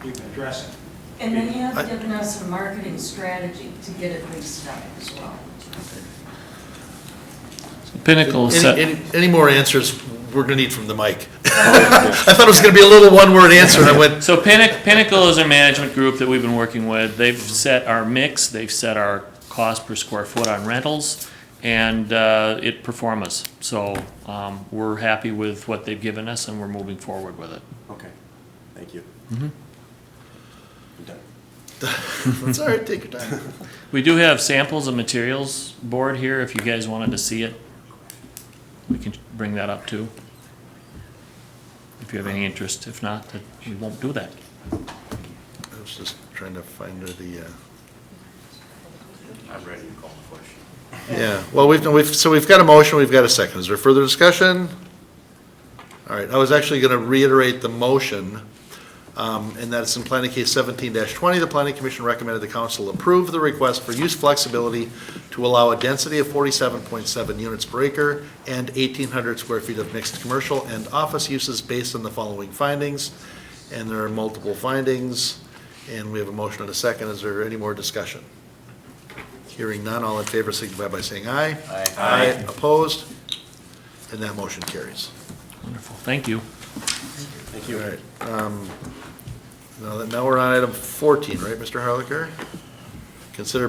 we've been addressing.
And then he has given us a marketing strategy to get it leased out as well.
Pinnacle
Any more answers we're gonna need from the mic? I thought it was gonna be a little one-word answer, and I went.
So Pinnacle is a management group that we've been working with. They've set our mix, they've set our cost per square foot on rentals, and it performs. So we're happy with what they've given us, and we're moving forward with it.
Okay, thank you.
Mhm.
I'm done.
That's all right, take your time.
We do have samples of materials board here, if you guys wanted to see it. We can bring that up too, if you have any interest. If not, then we won't do that.
I was just trying to find the,
I'm ready to call the question.
yeah, well, we've got a motion, we've got a second. Is there further discussion? All right, I was actually gonna reiterate the motion, and that's in planning case 17-20. The planning commission recommended the council approve the request for use flexibility to allow a density of 47.7 units per acre and 1,800 square feet of mixed commercial and office uses based on the following findings. And there are multiple findings, and we have a motion and a second. Is there any more discussion? Hearing none, all in favor signify by saying aye.
Aye.
Aye. Opposed? And that motion carries.
Wonderful, thank you.
Thank you.
All right. Now we're on item 14, right, Mr. Harlicker? Consider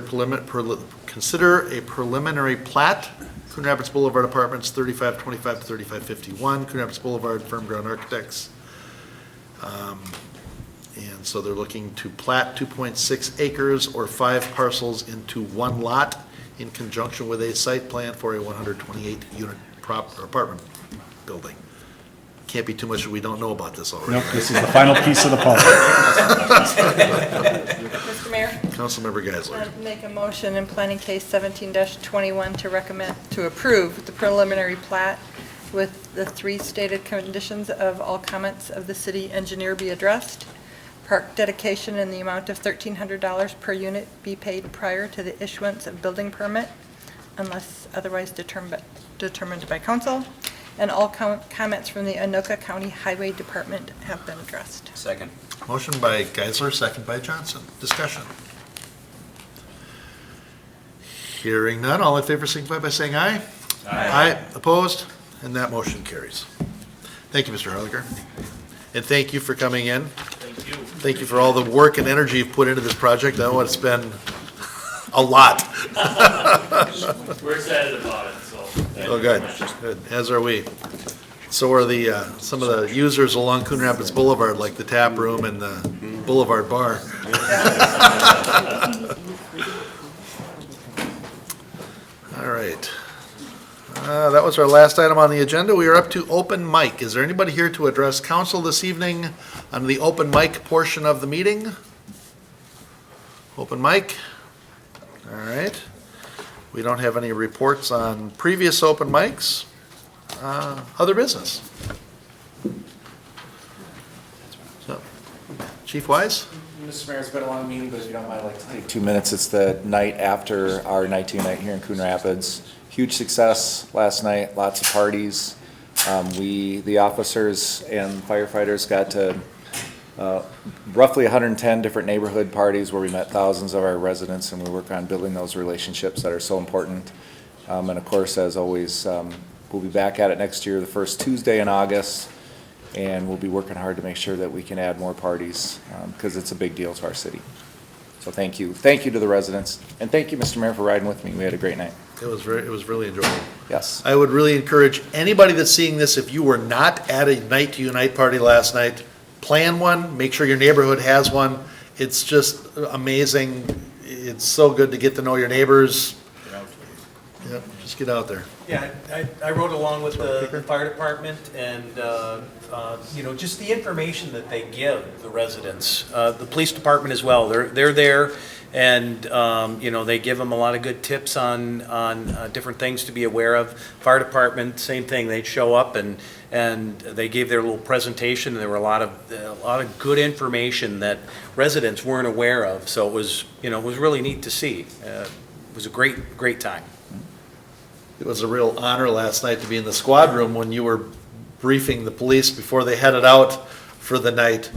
a preliminary plat, Coon Rapids Boulevard Apartments, 3525 to 3551, Coon Rapids Boulevard, Firm Ground Architects. And so they're looking to plat 2.6 acres or 5 parcels into one lot in conjunction with a site plan for a 128-unit apartment building. Can't be too much that we don't know about this already.
Nope, this is the final piece of the puzzle.
Mr. Mayor?
Councilmember Geisler.
I'd make a motion in planning case 17-21 to recommend, to approve the preliminary plat with the 3 stated conditions of all comments of the city engineer be addressed. Park dedication in the amount of $1,300 per unit be paid prior to the issuance of building permit unless otherwise determined by council. And all comments from the Anoka County Highway Department have been addressed.
Second.
Motion by Geisler, second by Johnson. Discussion. Hearing none, all in favor signify by saying aye. Aye. Opposed? And that motion carries. Thank you, Mr. Harlicker. And thank you for coming in.
Thank you.
Thank you for all the work and energy you've put into this project. I know it's been a lot.
We're excited about it, so.
Oh, good, good, as are we. So are the, some of the users along Coon Rapids Boulevard, like the tap room and the Boulevard Bar. All right. That was our last item on the agenda. We are up to open mic. Is there anybody here to address council this evening on the open mic portion of the meeting? Open mic? All right. We don't have any reports on previous open mics. Other business? So, Chief Wise?
Mr. Mayor, it's been a long meeting, but if you don't mind, I'd like to take 2 minutes. It's the night after our night night here in Coon Rapids. Huge success last night, lots of parties. The officers and firefighters got to roughly 110 different neighborhood parties where we met thousands of our residents, and we work on building those relationships that are so important And of course, as always, we'll be back at it next year, the first Tuesday in August, and we'll be working hard to make sure that we can add more parties, because it's a big deal to our city. So thank you. Thank you to the residents, and thank you, Mr. Mayor, for riding with me. We had a great night.
It was really enjoyable.
Yes.
I would really encourage anybody that's seeing this, if you were not at a Night to Unite party last night, plan one, make sure your neighborhood has one. It's just amazing. It's so good to get to know your neighbors. Yep, just get out there.
Yeah, I rode along with the fire department and, you know, just the information that they give the residents. The police department as well, they're there and, you know, they give them a lot of good tips on different things to be aware of. Fire department, same thing, they'd show up and they gave their little presentation. There were a lot of good information that residents weren't aware of. So it was, you know, it was really neat to see. It was a great time.
It was a real honor last night to be in the squad room when you were briefing the police before they headed out for the night.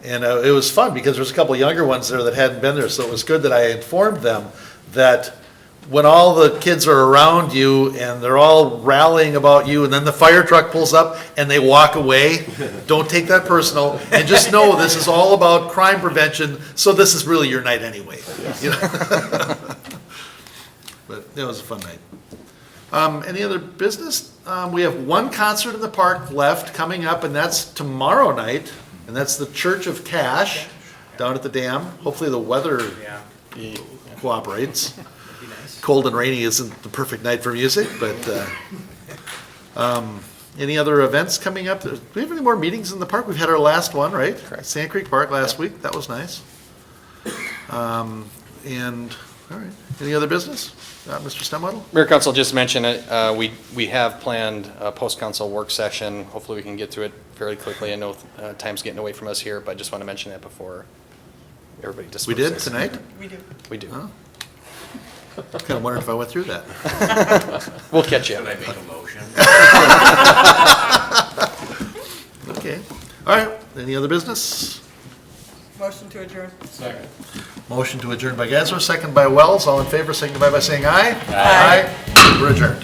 And it was fun because there was a couple of younger ones there that hadn't been there, so it was good that I informed them that when all the kids are around you and they're all rallying about you and then the fire truck pulls up and they walk away, don't take that personal and just know this is all about crime prevention, so this is really your night anyway. You know? But it was a fun night. Any other business? We have one concert in the park left coming up, and that's tomorrow night, and that's the Church of Cash down at the dam. Hopefully the weather cooperates. Cold and rainy isn't the perfect night for music, but any other events coming up? Do we have any more meetings in the park? We've had our last one, right? Correct. Sand Creek Park last week. That was nice. And, all right, any other business? Mr. Stemwedel?
Mayor Council just mentioned it, we have planned a post-council work session. Hopefully we can get through it fairly quickly. I know time's getting away from us here, but I just want to mention that before everybody disperses.
We did tonight?
We do.
We do.
Oh. Kind of wondered if I went through that.
We'll catch you.
Should I make a motion?
Okay. All right, any other business?
Motion to adjourn.
Second.
Motion to adjourn by Gansler, second by Wells. All in favor, signify by saying aye.
Aye.
We're adjourned.